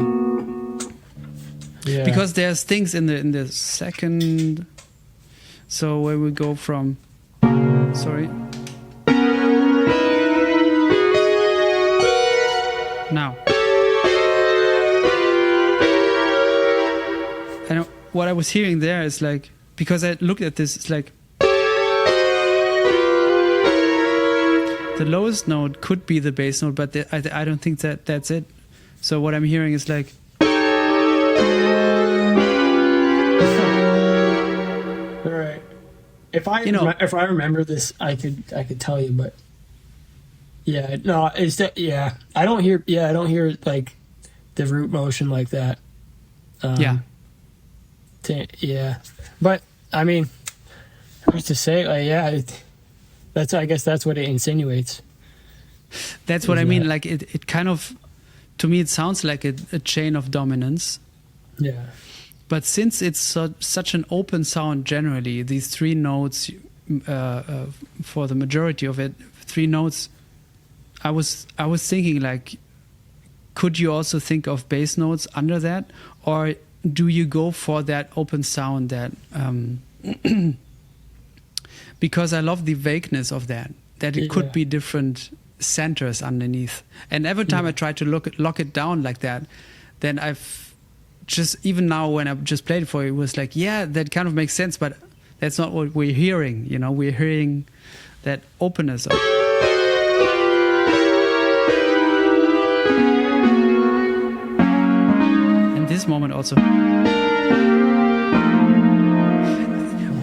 Yeah. Because there's things in the second. So where we go from. Sorry. Now. And what I was hearing there is like, because I looked at this, it's like the lowest note could be the bass note, but I don't think that's it. So what I'm hearing is like, If I remember this, I could tell you, but yeah, no, it's that, yeah. I don't hear like the root motion like that. Yeah, but I mean, hard to say. Like, yeah, I guess that's what it insinuates. That's what I mean. Like it kind of, to me, it sounds like a chain of dominance. Yeah. But since it's such an open sound, generally, these 3 notes, for the majority of it, 3 notes, I was thinking, like, could you also think of bass notes under that? Or do you go for that open sound that, because I love the vagueness of that it could be different centers underneath. And every time I try to lock it down like that, then I've just, even now when I just played it for you, it was like, yeah, that kind of makes sense, but that's not what we're hearing. You know, we're hearing that openness. And this moment also.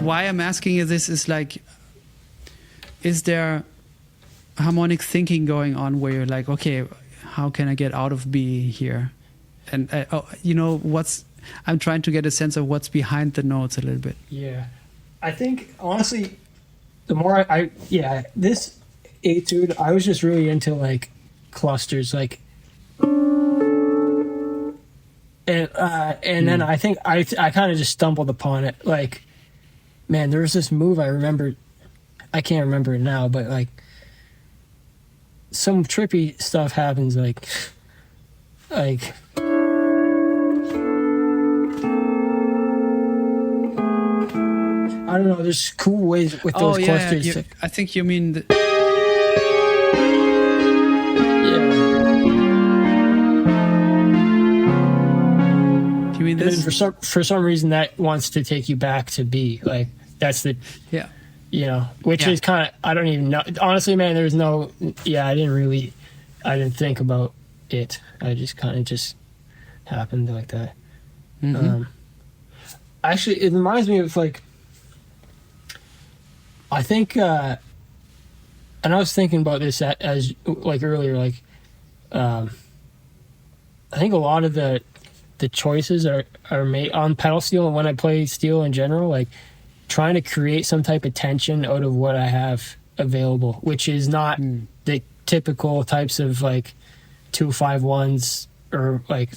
Why I'm asking you this is like, is there harmonic thinking going on where you're like, okay, how can I get out of B here? And I'm trying to get a sense of what's behind the notes a little bit. Yeah, I think honestly, the more this Etude, I was just really into like clusters, like, and then I think I kind of just stumbled upon it. Like, man, there was this move I remember. I can't remember it now, but like some trippy stuff happens, like. I don't know. There's cool ways with those clusters. Yeah. I think you mean. Yeah. You mean this? For some reason that wants to take you back to B. Like that's the. Yeah. You know, which is kind of, I don't even know. Honestly, man, there's no. Yeah, I didn't think about it. I just kind of just happened like that. Mm-hmm. Actually, it reminds me of like. I think, and I was thinking about this as like earlier, like, I think a lot of the choices are made on pedal steel, and when I play steel in general, like trying to create some type of tension out of what I have available, which is not the typical types of like 251s or like,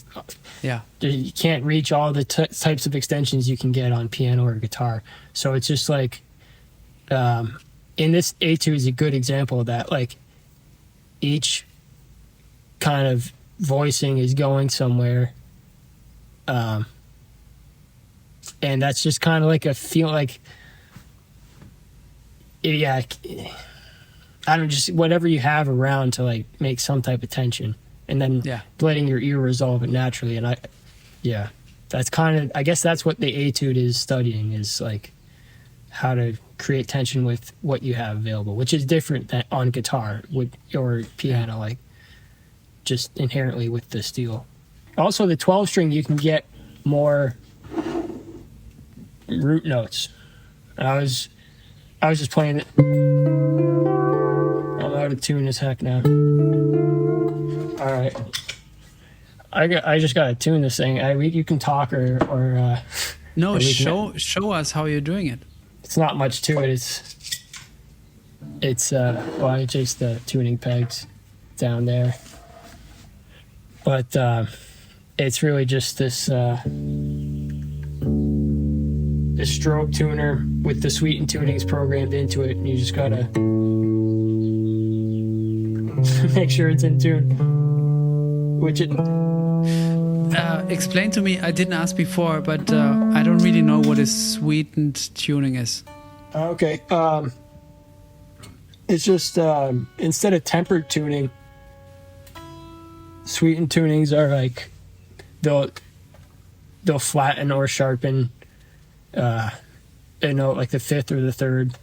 you can't reach all the types of extensions you can get on piano or guitar. So it's just like, in this Etude is a good example of that. Like each kind of voicing is going somewhere, and that's just kind of like a feel like, yeah, I don't, just whatever you have around to like make some type of tension, and then letting your ear resolve it naturally. And that's kind of, I guess that's what the Etude is studying, is like how to create tension with what you have available, which is different than on guitar or piano, like just inherently with the steel. Also, the 12 string, you can get more root notes. I was just playing it. I'm out of tune as heck now. All right, I just gotta tune this thing. You can talk or no, show us how you're doing it. It's not much to it. It's just the tuning pegs down there. But it's really just this stroke tuner with the sweeten tunings programmed into it, and you just gotta make sure it's in tune. Which it explain to me. I didn't ask before, but I don't really know what a sweetened tuning is. Okay, it's just instead of tempered tuning, sweetened tunings are like they'll flatten or sharpen a note, like the fifth or the third,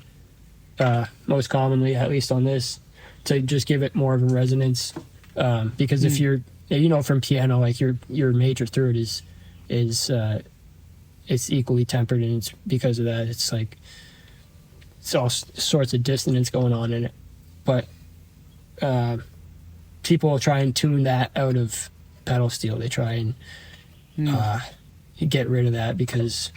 most commonly, at least on this, to just give it more of a resonance. Because if you're, from piano, like your major third is it's equally tempered, and it's because of that. It's like it's all sorts of dissonance going on in it. But people try and tune that out of pedal steel. They try and get rid of that because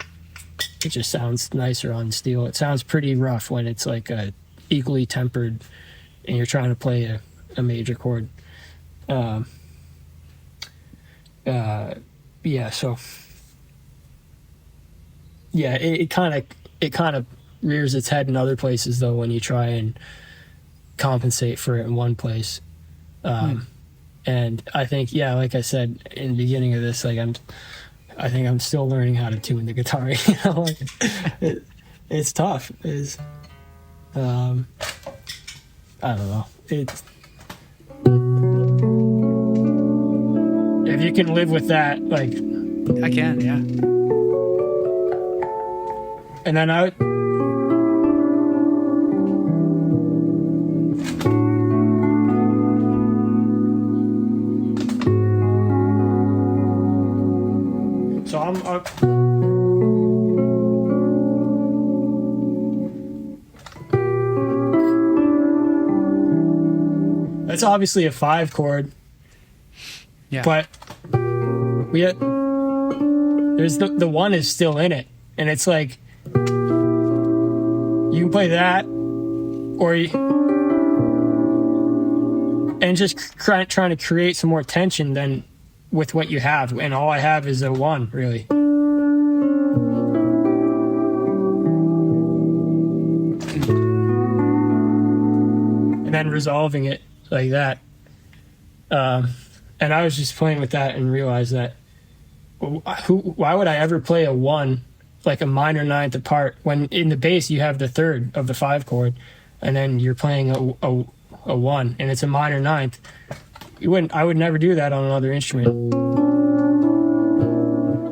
it just sounds nicer on steel. It sounds pretty rough when it's like a equally tempered and you're trying to play a major chord. It kind of rears its head in other places though when you try and compensate for it in one place. And I think, like I said in the beginning of this, like I think I'm still learning how to tune the guitar. You know, like it's tough. I don't know. If you can live with that, like I can, yeah. And then so I'm it's obviously a 5 chord. Yeah. But there's the 1 is still in it, and it's like you can play that, and just trying to create some more tension than with what you have, and all I have is a 1 really. And then resolving it like that. And I was just playing with that and realized that why would I ever play a 1, like a minor 9th apart, when in the bass you have the 3rd of the 5 chord, and then you're playing a 1, and it's a minor 9th. I would never do that on another instrument.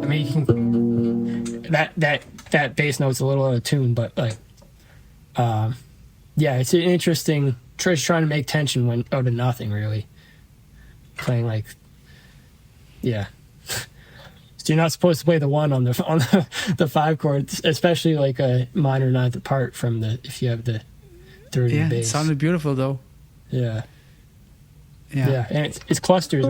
I mean, you can, that bass note's a little out of tune, but like, it's an interesting, trying to make tension when out of nothing really. Playing like, so you're not supposed to play the 1 on the 5 chord, especially like a minor 9th apart from if you have the 3rd in the bass. It sounded beautiful though. Yeah, and it's clusters.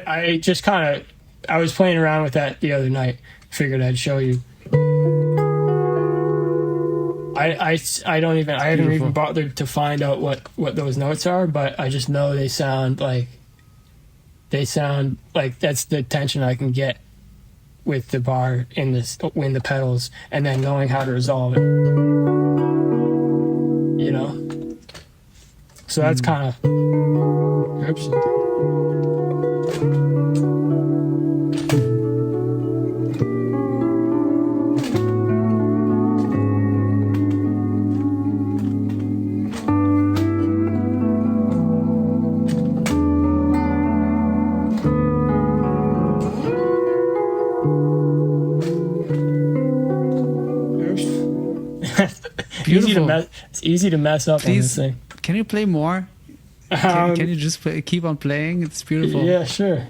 I just I was playing around with that the other night. Figured I'd show you. I haven't even bothered to find out what those notes are, but I just know they sound like that's the tension I can get with the bar in the pedals, and then knowing how to resolve it. You know? So that's kind of oops. It's easy to mess up. Please, on this thing. Can you play more? Can you just keep on playing? It's beautiful. Yeah, sure.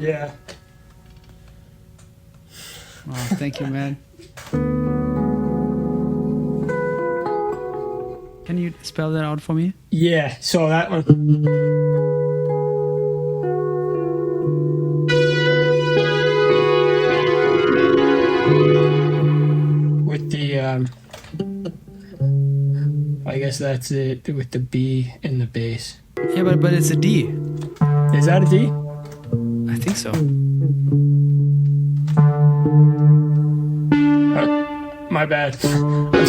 Yeah. Oh, thank you, man. Can you spell that out for me? Yeah, so that one. With the, I guess that's it with the B in the bass. Yeah, but it's a D. Is that a D? I think so. My bad. I'm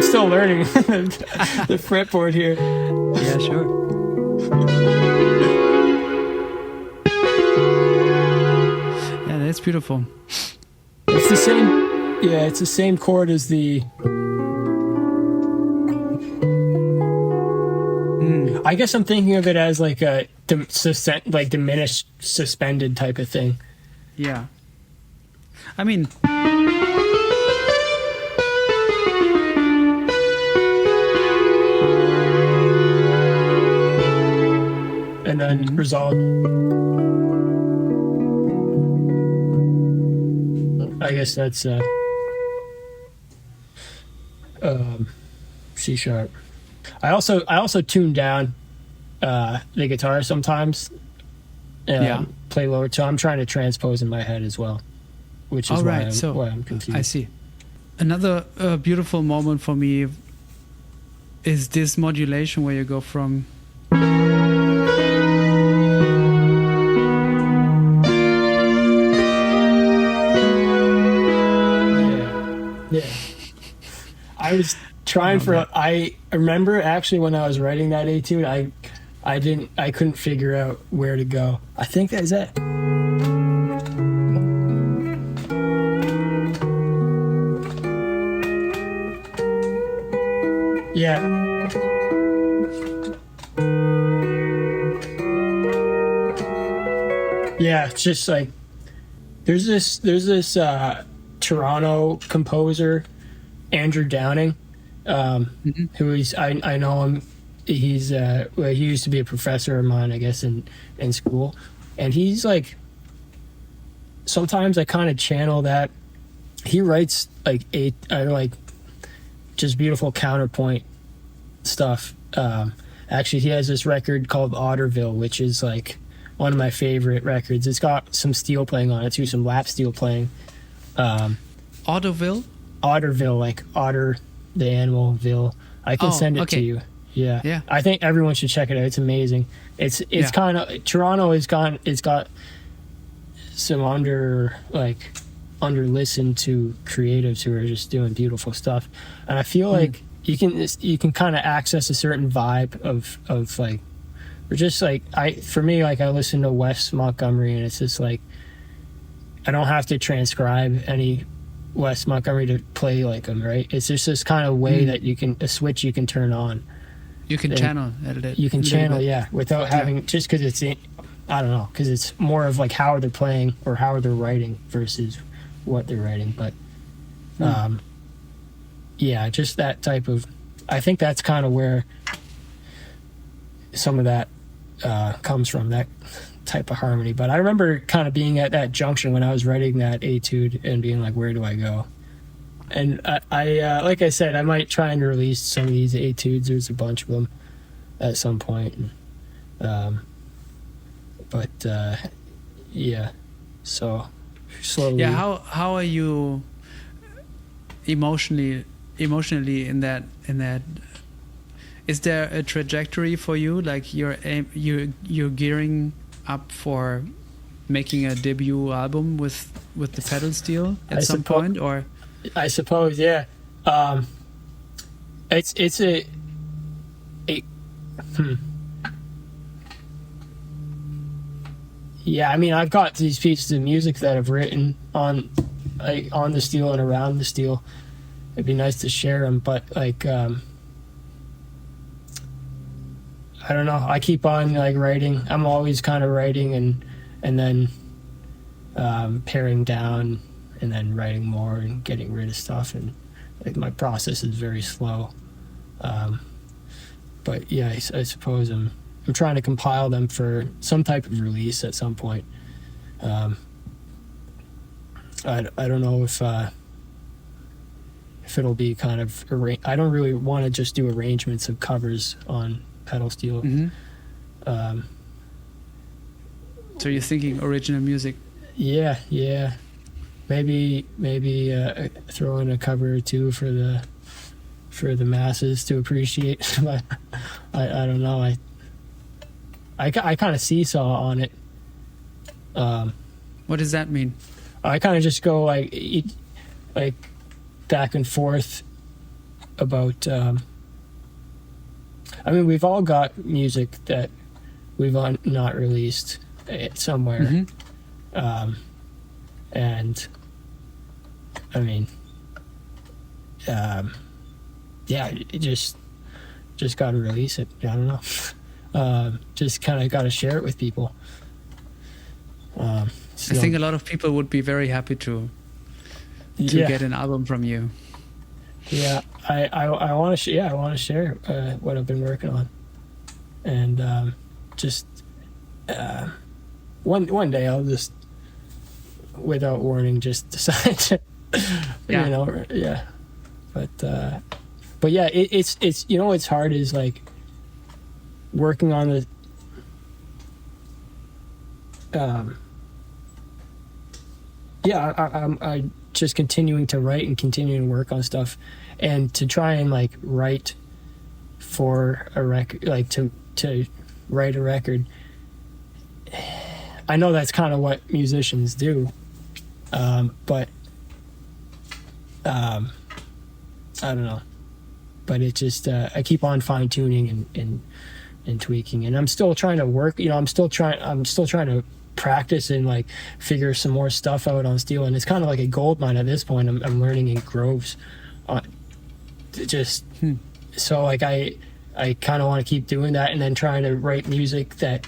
still learning the fretboard here. Yeah, sure. Yeah, that's beautiful. It's the same. Yeah, it's the same chord as the. I guess I'm thinking of it as like a diminished, suspended type of thing. Yeah. I mean. And then resolve. I guess that's C sharp. I also tune down the guitar sometimes. Play lower tone. I'm trying to transpose in my head as well, which is why I'm confused. I see. Another beautiful moment for me is this modulation where you go from. Yeah. I was trying I remember actually when I was writing that Etude, I couldn't figure out where to go. I think that's it. Yeah. Yeah, it's just like there's this Toronto composer, Andrew Downing, who is I know him. He's he used to be a professor of mine, I guess, in school, and he's like. Sometimes I kind of channel that. He writes like just beautiful counterpoint stuff. Actually, he has this record called Otterville, which is like one of my favorite records. It's got some steel playing on it too, some lap steel playing. Otterville, like otter, the animal, ville. I can send it to you. Yeah. I think everyone should check it out. It's amazing. It's kind of Toronto it's got some under listened to creatives who are just doing beautiful stuff, and I feel like you can kind of access a certain vibe of like, or just like I listen to Wes Montgomery, and it's just like I don't have to transcribe any Wes Montgomery to play like him, right? It's just this kind of way that a switch you can turn on. You can channel it. You can channel, without having, just because it's, I don't know, because it's more of like how they're playing or how they're writing versus what they're writing. But, just that type of, I think that's kind of where some of that comes from, that type of harmony. But I remember kind of being at that junction when I was writing that Etude and being like, where do I go? And I like I said, I might try and release some of these Etudes. There's a bunch of them at some point. So slowly. Yeah, how are you emotionally in that? Is there a trajectory for you? Like you're gearing up for making a debut album with the pedal steel at some point, or? I suppose, yeah. It's a Yeah, I mean, I've got these pieces of music that I've written on the steel and around the steel. It'd be nice to share them, but like, I don't know. I keep on like writing. I'm always kind of writing and then paring down. And then writing more and getting rid of stuff, and like my process is very slow. But yeah, I suppose I'm trying to compile them for some type of release at some point. I don't know if if it'll be kind of I don't really want to just do arrangements of covers on pedal steel. So you're thinking original music? Yeah. Maybe throw in a cover or two for the masses to appreciate. But I don't know. I kind of seesaw on it. What does that mean? I kind of just go like back and forth about. I mean, we've all got music that we've not released somewhere, and I mean, yeah, it just got to release it. I don't know. Just kind of got to share it with people. I think a lot of people would be very happy to get an album from you. Yeah, I want to. I want to share what I've been working on, and just one day I'll just, without warning, just decide to, you know, yeah. But yeah, it's you know what's hard is like working on the I just continuing to write and continuing to work on stuff, and to try and like write for a record, like to write a record. I know that's kind of what musicians do, but I don't know. But it just I keep on fine tuning and tweaking, and I'm still trying to work. You know, I'm still trying to practice and like figure some more stuff out on steel, and it's kind of like a gold mine at this point. I'm learning in groves, so like I kind of want to keep doing that, and then trying to write music that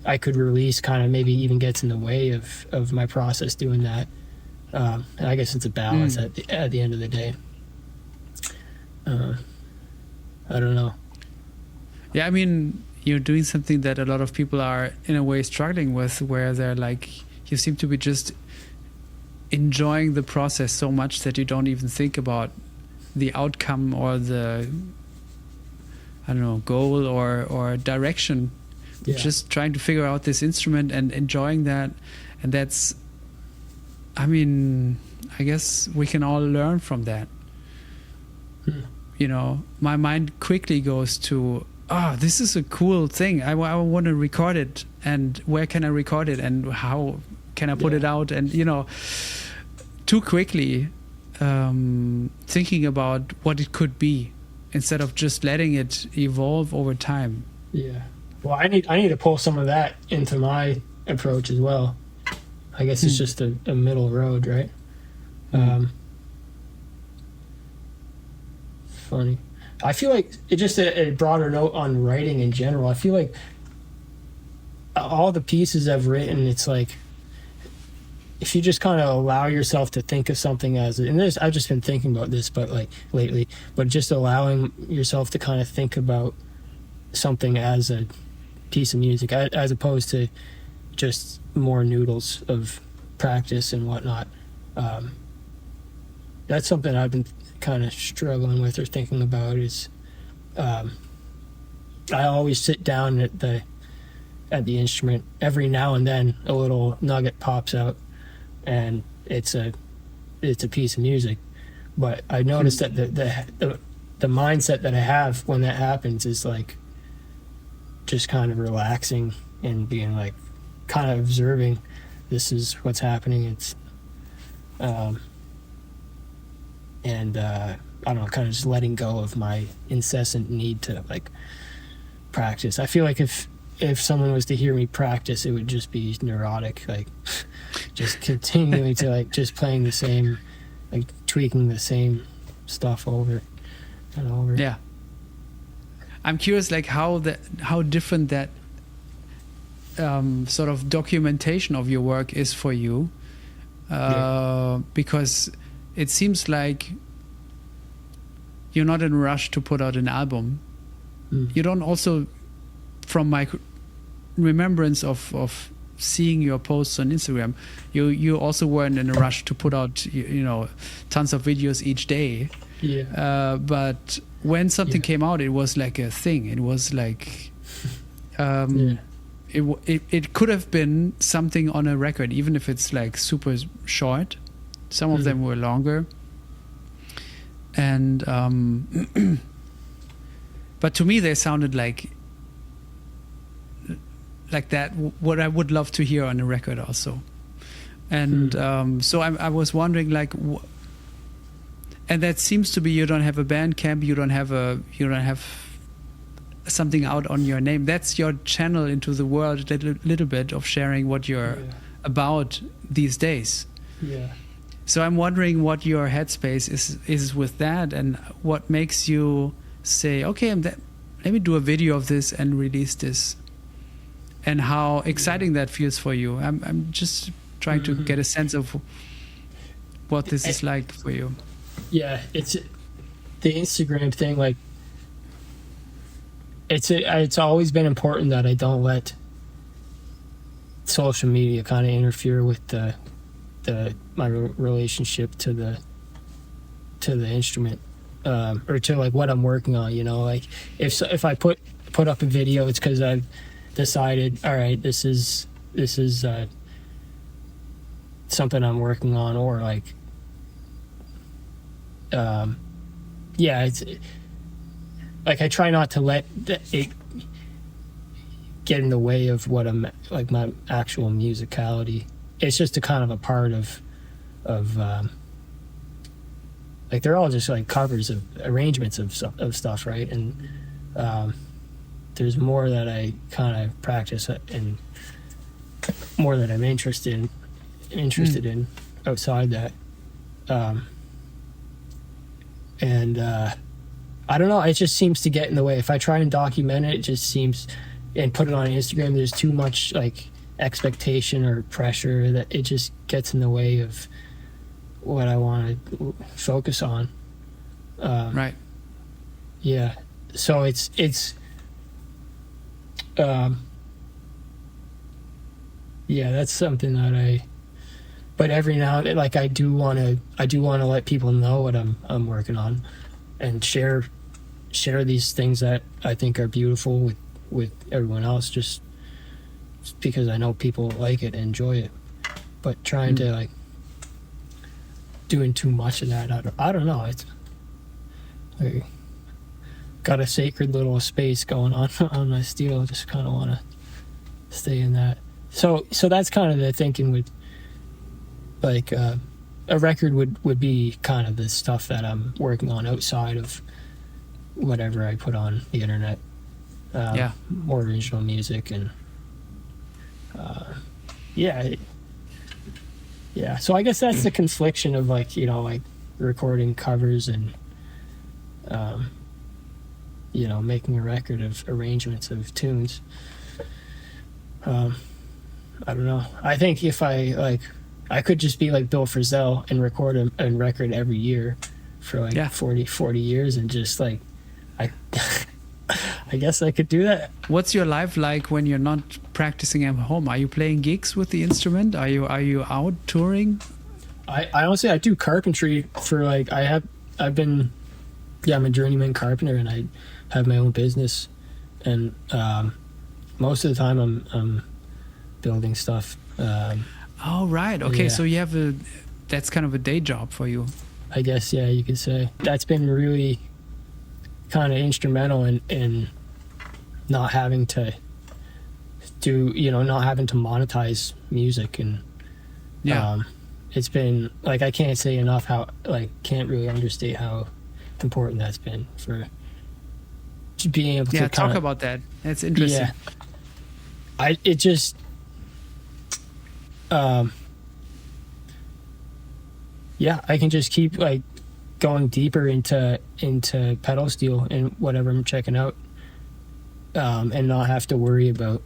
I could release kind of maybe even gets in the way of my process doing that. And I guess it's a balance at the end of the day. I don't know. Yeah, I mean, you're doing something that a lot of people are in a way struggling with, where they're like, you seem to be just enjoying the process so much that you don't even think about the outcome or the, I don't know, goal or direction. Yeah. Just trying to figure out this instrument and enjoying that. And that's, I mean, I guess we can all learn from that. You know, my mind quickly goes to, this is a cool thing. I want to record it, and where can I record it, and how can I put it out? And, you know, too quickly thinking about what it could be instead of just letting it evolve over time. Yeah. Well, I need to pull some of that into my approach as well. I guess it's just a middle road, right? Funny. I feel like it just a broader note on writing in general. I feel like all the pieces I've written, it's like if you just kind of allow yourself to think of something as, and this, I've just been thinking about this, but like lately, but just allowing yourself to kind of think about something as a piece of music, as opposed to just more noodles of practice and whatnot. That's something I've been kind of struggling with or thinking about is I always sit down at the instrument. Every now and then a little nugget pops out and it's a piece of music. But I noticed that the mindset that I have when that happens is like just kind of relaxing and being like kind of observing, this is what's happening. It's I don't know, kind of just letting go of my incessant need to like practice. I feel like if someone was to hear me practice, it would just be neurotic, like just continuing to like just playing the same, like tweaking the same stuff over and over. Yeah. I'm curious, like how different that sort of documentation of your work is for you, because it seems like you're not in a rush to put out an album. You don't also, from my remembrance of seeing your posts on Instagram, you also weren't in a rush to put out tons of videos each day. Yeah. But when something came out, it was like a thing. It was like it could have been something on a record, even if it's like super short. Some of them were longer. And but to me they sounded like that, what I would love to hear on a record also. And so I was wondering, like, and that seems to be, you don't have a Bandcamp, you don't have something out on your name. That's your channel into the world, a little bit of sharing what you're about these days. Yeah. So I'm wondering what your headspace is with that, and what makes you say, okay, let me do a video of this and release this, and how exciting that feels for you. I'm just trying to get a sense of what this is like for you. Yeah, it's the Instagram thing. Like, it's always been important that I don't let social media kind of interfere with my relationship to the instrument, or to like what I'm working on. Like if I put up a video, it's because I've decided, all right, this is something I'm working on, or like it's like I try not to let it get in the way of what I'm like, my actual musicality. It's just a kind of a part of like, they're all just like covers of arrangements of stuff, right? And there's more that I kind of practice and more that I'm interested in outside that. I don't know, it just seems to get in the way. If I try and document it, it just seems, and put it on Instagram, there's too much like expectation or pressure that it just gets in the way of what I want to focus on. Right. Yeah. So it's that's something that but every now and then, like, I do want to let people know what I'm working on, and share these things that I think are beautiful with everyone else, just because I know people like it and enjoy it. But trying to like doing too much of that, I don't know. It's like, got a sacred little space going on my steel. Just kind of want to stay in that. So that's kind of the thinking with like a record would be kind of the stuff that I'm working on outside of whatever I put on the internet. More original music and so I guess that's the confliction of like, like recording covers and making a record of arrangements of tunes. I don't know. I think if I could just be like Bill Frisell and record a record every year for like 40 years, and just like I guess I could do that. What's your life like when you're not practicing at home? Are you playing gigs with the instrument? Are you out touring? I honestly, I do carpentry for like, I'm a journeyman carpenter, and I have my own business, and most of the time I'm building stuff. Oh, right. Okay, so you have that's kind of a day job for you. I guess, yeah, you could say. That's been really kind of instrumental in not having to not having to monetize music. And it's been like, I can't say enough how, like, can't really understate how important that's been for being able to talk about that. That's interesting. I can just keep like going deeper into pedal steel and whatever I'm checking out, and not have to worry about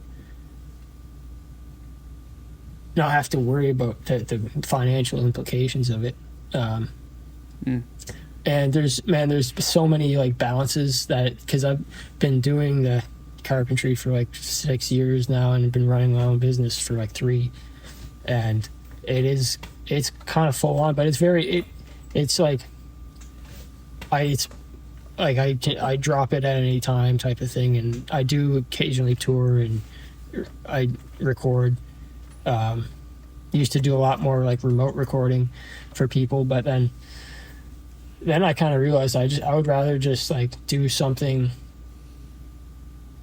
the financial implications of it. And there's so many like balances that, because I've been doing the carpentry for like 6 years now, and I've been running my own business for like 3. And it's kind of full on, but it's like I drop it at any time type of thing, and I do occasionally tour and I record. Used to do a lot more like remote recording for people, but then I kind of realized I would rather just like do something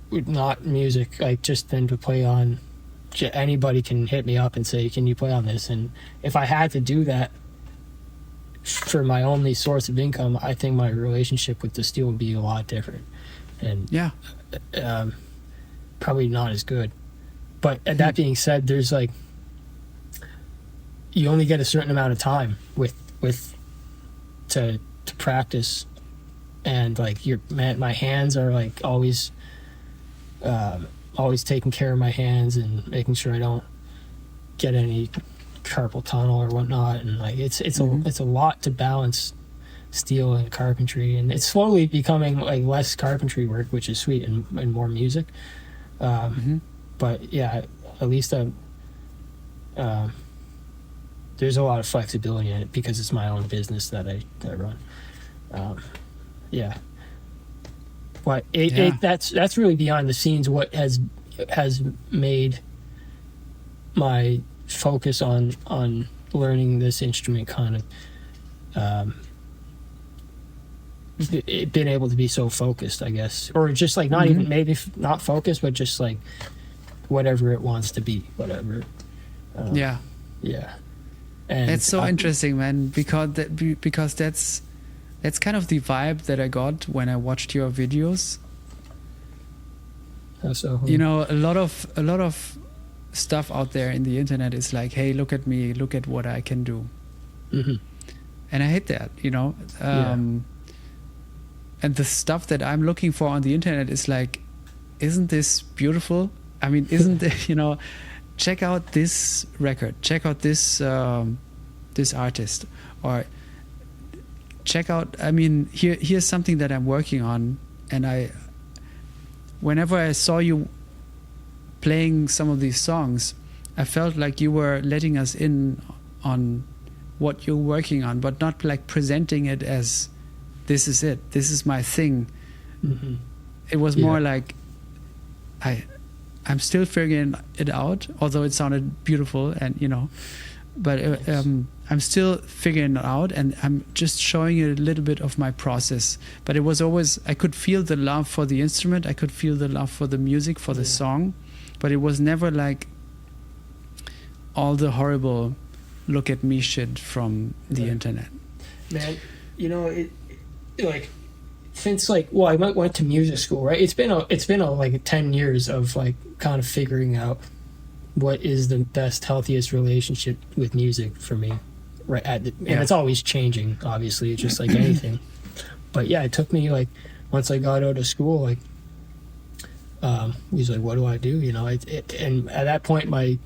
with not music, like just than to play on. Anybody can hit me up and say, can you play on this? And if I had to do that for my only source of income, I think my relationship with the steel would be a lot different, and probably not as good. But that being said, there's like, you only get a certain amount of time to practice, and like my hands are like always taking care of my hands and making sure I don't get any carpal tunnel or whatnot. And like it's a lot to balance steel and carpentry, and it's slowly becoming like less carpentry work, which is sweet, and more music. But yeah, at least there's a lot of flexibility in it because it's my own business that I run. But that's really behind the scenes what has made my focus on learning this instrument kind of been able to be so focused, I guess, or just like not even maybe not focused, but just like whatever it wants to be, whatever. And it's so interesting, man, because that's kind of the vibe that I got when I watched your videos. So you know, a lot of stuff out there in the internet is like, hey, look at me, look at what I can do. And I hate that, you know. And the stuff that I'm looking for on the internet is like, isn't this beautiful? I mean, isn't it, you know, check out this record, check out this this artist, or check out, I mean, here's something that I'm working on. And whenever I saw you playing some of these songs, I felt like you were letting us in on what you're working on, but not like presenting it as, this is it, this is my thing. It was more like, I'm still figuring it out, although it sounded beautiful, and you know, but I'm still figuring it out, and I'm just showing you a little bit of my process. But it was always, I could feel the love for the instrument, I could feel the love for the music, for the song, but it was never like all the horrible look at me shit from the internet. Man, you know, it like, since like, well, I went to music school, right? It's been like 10 years of like kind of figuring out what is the best, healthiest relationship with music for me, right? And it's always changing, obviously, just like anything. But yeah, it took me like, once I got out of school, like, he's like, what do I do? You know, and at that point, I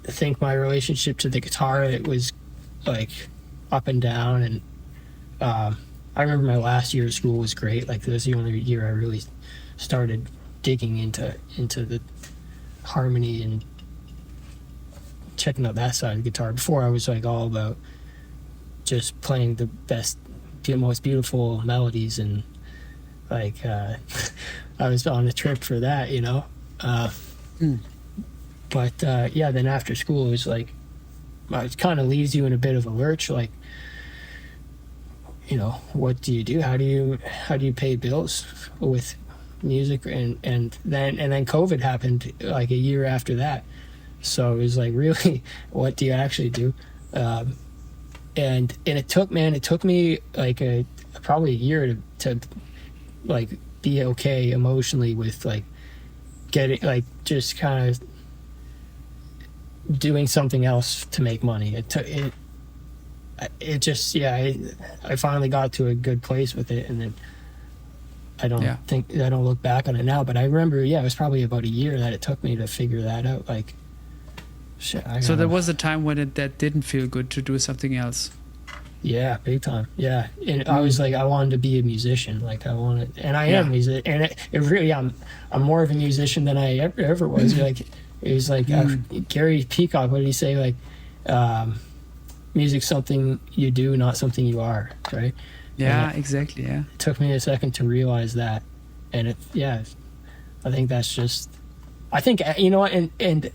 think my relationship to the guitar, it was like up and down, and I remember my last year of school was great. Like, that was the only year I really started digging into the harmony and checking out that side of the guitar. Before, I was like all about just playing the best, most beautiful melodies, and like I was on a trip for that, you know. But yeah, then after school, it was like, it kind of leaves you in a bit of a lurch, like, you know, what do you do? How do you pay bills with music? And then COVID happened like a year after that. So it was like, really, what do you actually do? And it took me like probably a year to like be okay emotionally with like getting, like, just kind of doing something else to make money. I finally got to a good place with it, and then I don't look back on it now, but I remember, it was probably about a year that it took me to figure that out. Like, shit. So there was a time when that didn't feel good to do something else. Yeah, big time. Yeah, and I was like, I wanted to be a musician. Like I wanted, and I am music. And it really, I'm more of a musician than I ever was. Like it was like Gary Peacock. What did he say? Like, music's something you do, not something you are. Right? Yeah, exactly. Yeah. It took me a second to realize that, and I think that's just. I think you know, and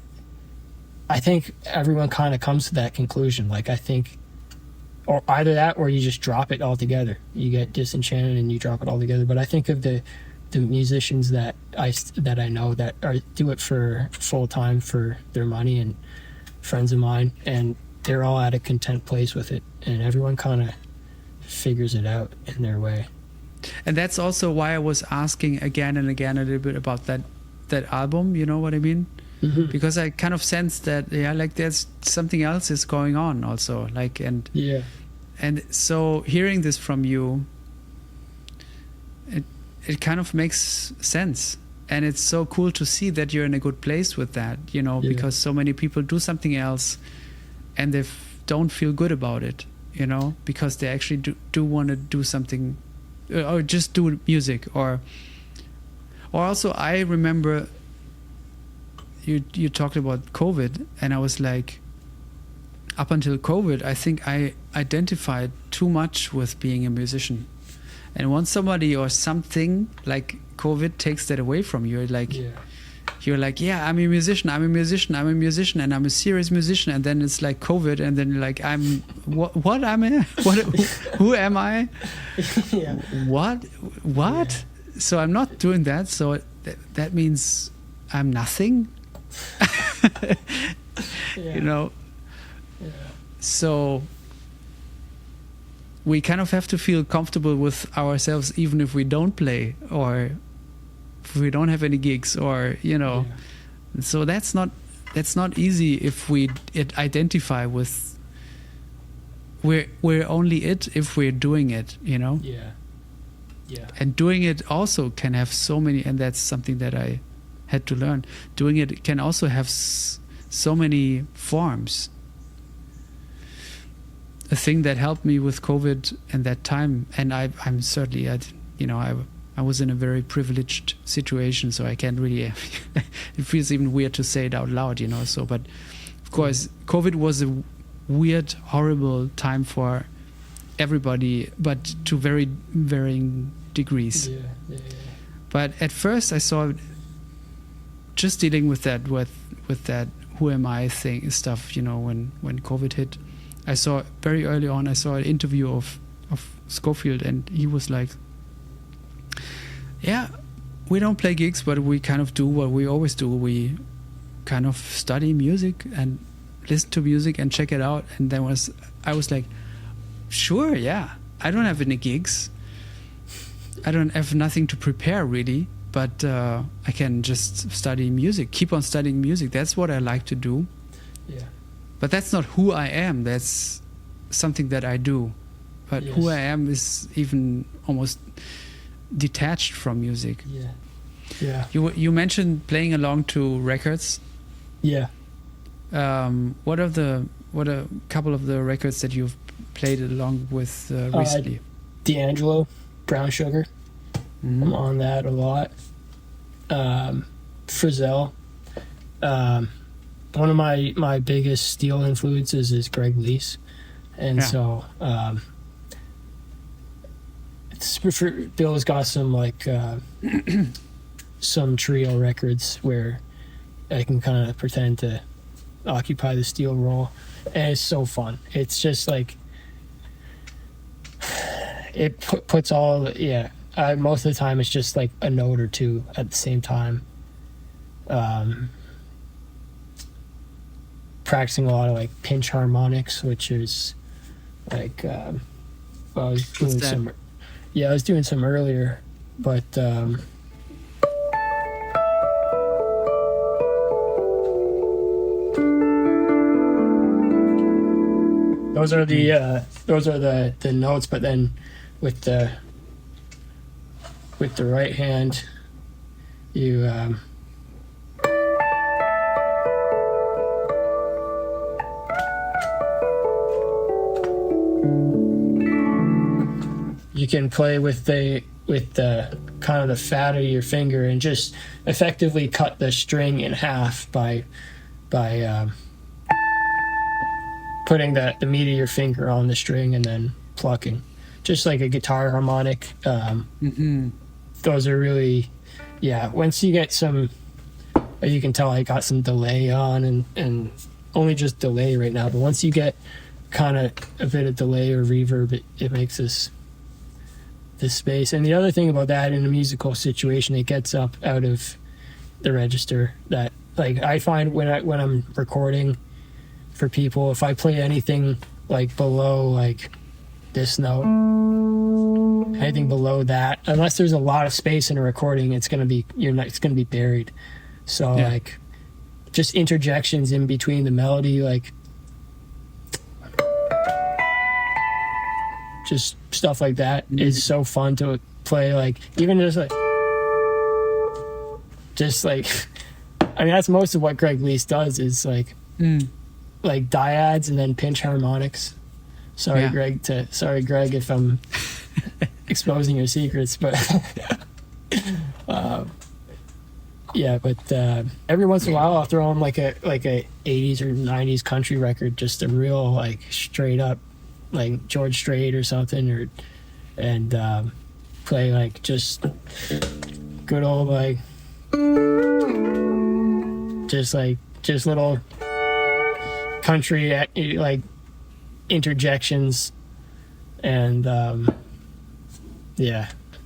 I think everyone kind of comes to that conclusion. Like I think. Or either that, or you just drop it altogether. You get disenchanted and you drop it altogether. But I think of the musicians that I know that do it for full time for their money, and friends of mine, and they're all at a content place with it, and everyone kind of figures it out in their way. And that's also why I was asking again and again a little bit about that album. You know what I mean? Mm-hmm. Because I kind of sensed that like there's something else is going on also, like and so hearing this from you, it kind of makes sense, and it's so cool to see that you're in a good place with that, you know, because so many people do something else and they don't feel good about it, you know, because they actually do want to do something or just do music or also I remember you talked about COVID, and I was like, up until COVID, I think I identified too much with being a musician. And once somebody or something like COVID takes that away from you, you're like, yeah, I'm a musician, and I'm a serious musician. And then it's like COVID, and then you're like, what am I? Who am I? Yeah. What? Yeah. So I'm not doing that. So that means I'm nothing. You know. Yeah. So we kind of have to feel comfortable with ourselves, even if we don't play or if we don't have any gigs, or you know. Yeah. So that's not easy if we identify with. We're only it if we're doing it, you know. Yeah. Yeah. And doing it also can have so many, and that's something that I had to learn. Doing it can also have so many forms. A thing that helped me with COVID and that time, and I'm certainly, I was in a very privileged situation, so I can't really, it feels even weird to say it out loud, you know, so, but of course, COVID was a weird, horrible time for everybody, but to very varying degrees. Yeah. But at first I saw just dealing with that, with that who am I thing stuff, you know, when COVID hit, I saw very early on, I saw an interview of Schofield, and he was like, yeah, we don't play gigs, but we kind of do what we always do. We kind of study music and listen to music and check it out. And then I was like, sure, yeah, I don't have any gigs. I don't have nothing to prepare really, but I can just study music, keep on studying music. That's what I like to do. Yeah. But that's not who I am. That's something that I do. But who I am is even almost detached from music. Yeah. Yeah. You mentioned playing along to records. Yeah. What are a couple of the records that you've played along with recently? D'Angelo, Brown Sugar. Mm-hmm. I'm on that a lot. Frizzell. One of my biggest steel influences is Greg Lease, and so Bill's got some like some trio records where I can kind of pretend to occupy the steel role, and it's so fun. It's just like it puts all most of the time it's just like a note or two at the same time. Practicing a lot of like pinch harmonics, which is like I was doing some earlier, but those are the notes. But then with the right hand, you can play with the kind of the fat of your finger and just effectively cut the string in half by putting the meat of your finger on the string and then plucking, just like a guitar harmonic. Those are really, once you get some, you can tell I got some delay on and only just delay right now, but once you get kind of a bit of delay or reverb, it makes this space. And the other thing about that, in a musical situation, it gets up out of the register. That, like, I find when I'm recording for people, if I play anything like below like this note, anything below that, unless there's a lot of space in a recording, it's gonna be buried. So like just interjections in between the melody, like just stuff like that is so fun to play. Like even just like I mean, that's most of what Greg Lease does, is like dyads and then pinch harmonics. Sorry, Greg, if I'm exposing your secrets, but every once in a while I'll throw on like a 80s or 90s country record, just a real like straight up like George Strait or something, and play like just good old like just little country like interjections, and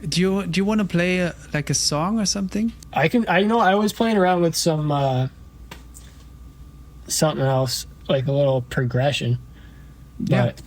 Do you want to play like a song or something? I know I was playing around with some something else, like a little progression, but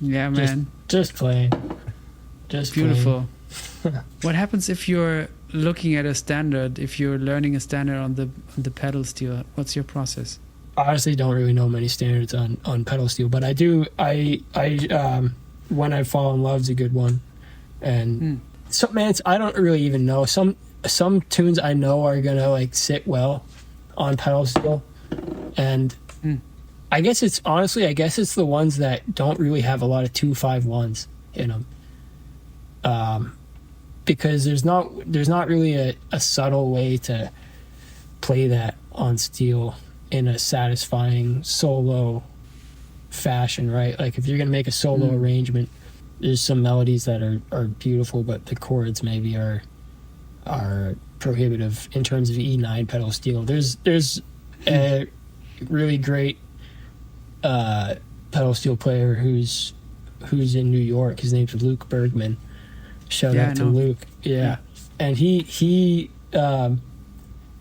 yeah, man, just playing, just beautiful. What happens if you're looking at a standard, if you're learning a standard on the pedal steel? What's your process? I honestly don't really know many standards on pedal steel, but I do. I When I Fall in Love's a good one, and some, man, I don't really even know. Some tunes I know are gonna like sit well on pedal steel, and I guess it's the ones that don't really have a lot of 2-5-1s in them, because there's not really a subtle way to play that on steel in a satisfying solo fashion, right? Like if you're gonna make a solo arrangement, there's some melodies that are beautiful, but the chords maybe are prohibitive in terms of E9 pedal steel. There's a really great pedal steel player who's in New York. His name's Luke Bergman. Shout out to Luke. Yeah. And he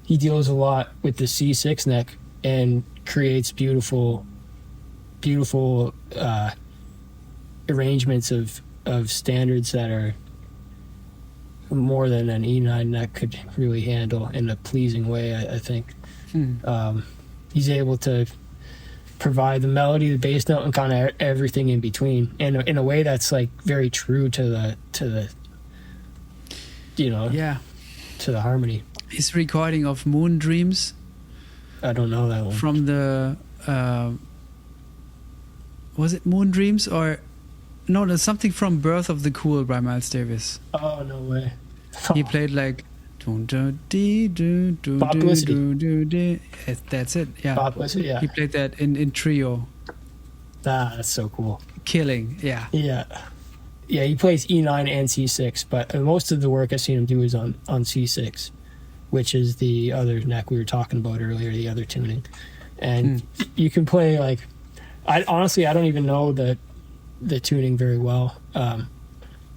deals a lot with the C6 neck and creates beautiful arrangements of standards that are more than an E9 neck could really handle in a pleasing way, I think. he's able to provide the melody, the bass note, and kind of everything in between, and in a way that's like very true to the to the harmony. His recording of Moon Dreams. I don't know that one. From the was it Moon Dreams or no? There's something from Birth of the Cool by Miles Davis. Oh, no way. He played like Publicity. That's it. Yeah. Publicity, yeah. He played that in trio. That's so cool. Killing. Yeah. Yeah. Yeah, he plays E9 and C6, but most of the work I've seen him do is on C6, which is the other neck we were talking about earlier, the other tuning. And you can play like, I don't even know the tuning very well,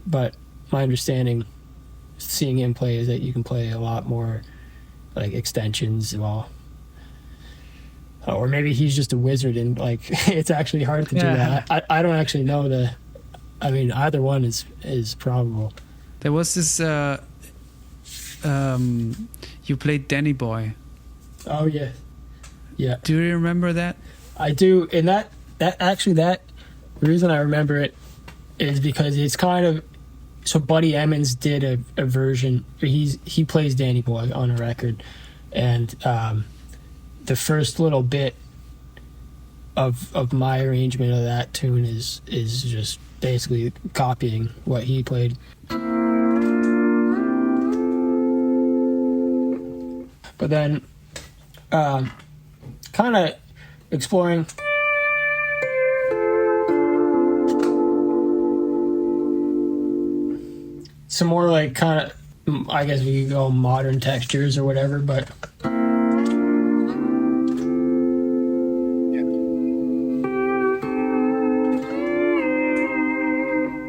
but my understanding, seeing him play, is that you can play a lot more like extensions, well, or maybe he's just a wizard and like it's actually hard to do that. I don't actually know either one is probable. There was this you played Danny Boy. Oh yeah. Do you remember that? I do, and that the reason I remember it is because it's kind of, so Buddy Emmons did a version. He plays Danny Boy on a record, and the first little bit of my arrangement of that tune is just basically copying what he played. But then kind of exploring some more like kind of, I guess we could go modern textures or whatever, but and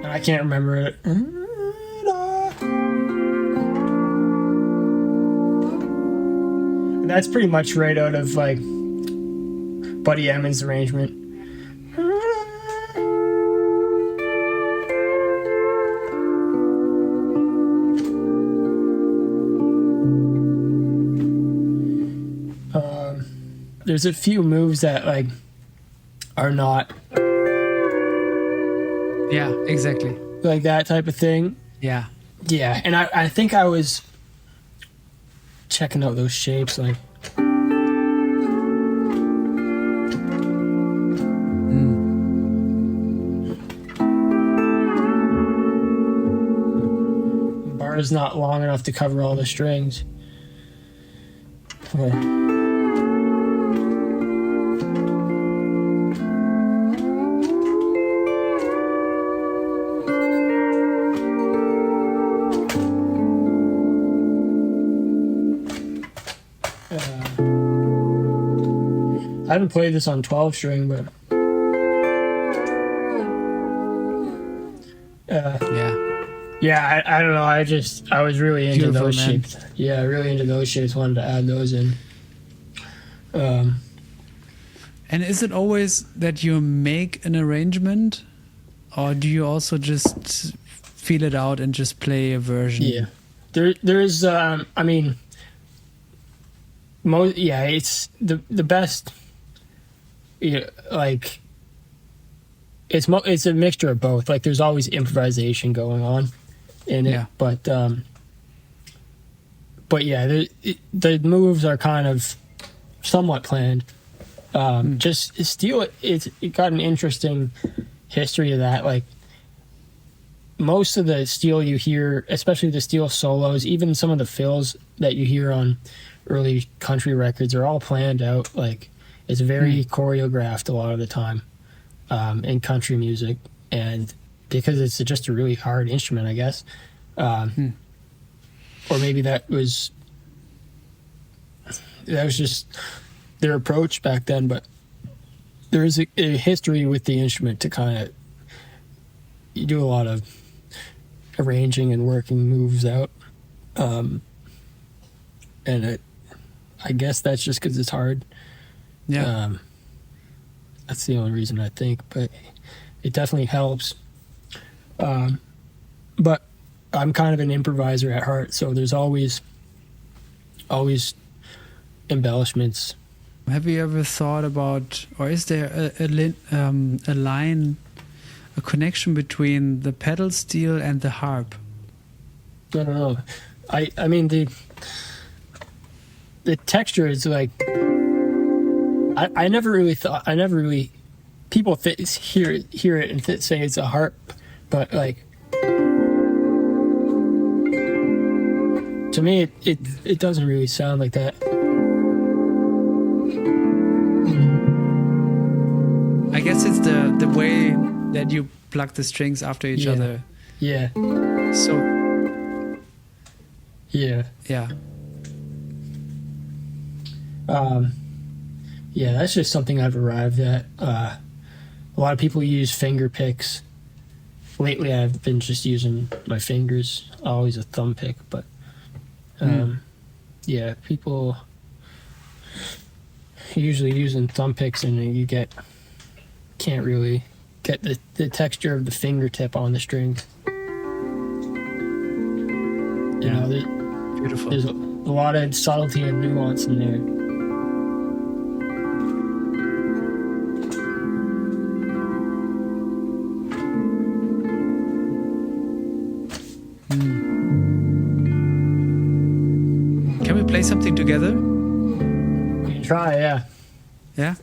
I can't remember it. And that's pretty much right out of like Buddy Emmons' arrangement. There's a few moves that like are not. Yeah, exactly. Like that type of thing. Yeah. Yeah, and I think I was checking out those shapes like. Bar is not long enough to cover all the strings. Okay. I haven't played this on 12 string, but I don't know. I was really into Beautiful, those man. shapes. Yeah, really into those shapes. Wanted to add those in. And is it always that you make an arrangement, or do you also just feel it out and just play a version? Yeah, there's I mean, it's the best. Yeah, like it's a mixture of both. Like there's always improvisation going on in it, but yeah, the moves are kind of somewhat planned. Just steel, it got an interesting history of that. Like most of the steel you hear, especially the steel solos, even some of the fills that you hear on early country records are all planned out. Like it's very choreographed a lot of the time in country music, and because it's just a really hard instrument, I guess. Or maybe that was just their approach back then, but there is a history with the instrument to kind of, you do a lot of arranging and working moves out, and I guess that's just because it's hard. Yeah, that's the only reason I think, but it definitely helps. But I'm kind of an improviser at heart, so there's always embellishments Have you ever thought about, or is there a line, a connection between the pedal steel and the harp? I don't know. I mean the texture is like, I never really people hear it and say it's a harp, but like to me it doesn't really sound like that. I guess it's the way that you plug the strings after each other. Yeah. So. Yeah. Yeah. Yeah, that's just something I've arrived at. A lot of people use finger picks. Lately, I've been just using my fingers. Always a thumb pick, but yeah, people usually using thumb picks, and you can't really get the texture of the fingertip on the strings. You know, beautiful. There's a lot of subtlety and nuance in there. Can we play something together? We can try, yeah. Yeah?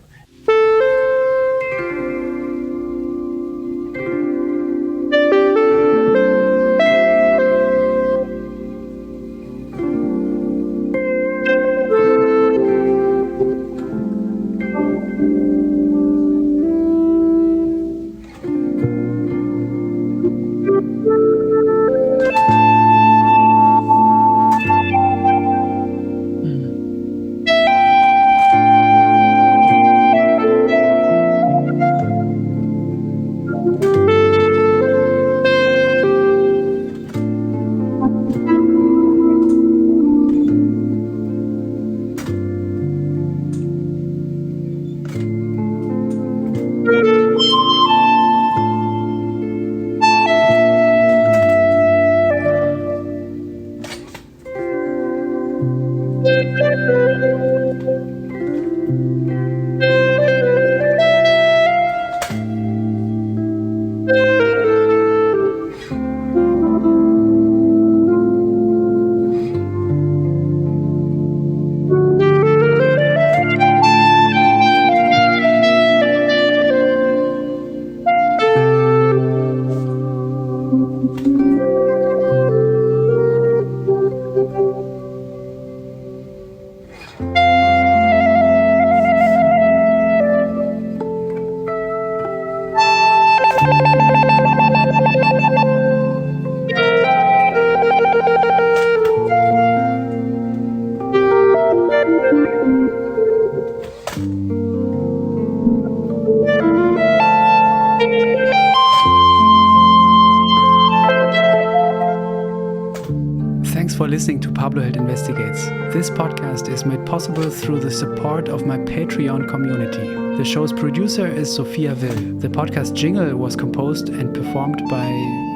Thanks for listening to Pablo Held Investigates. This podcast is made possible through the support of my Patreon community. The show's producer is Sophia Will. The podcast jingle was composed and performed by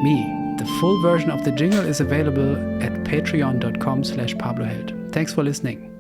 me. The full version of the jingle is available at patreon.com/PabloHeld. Thanks for listening.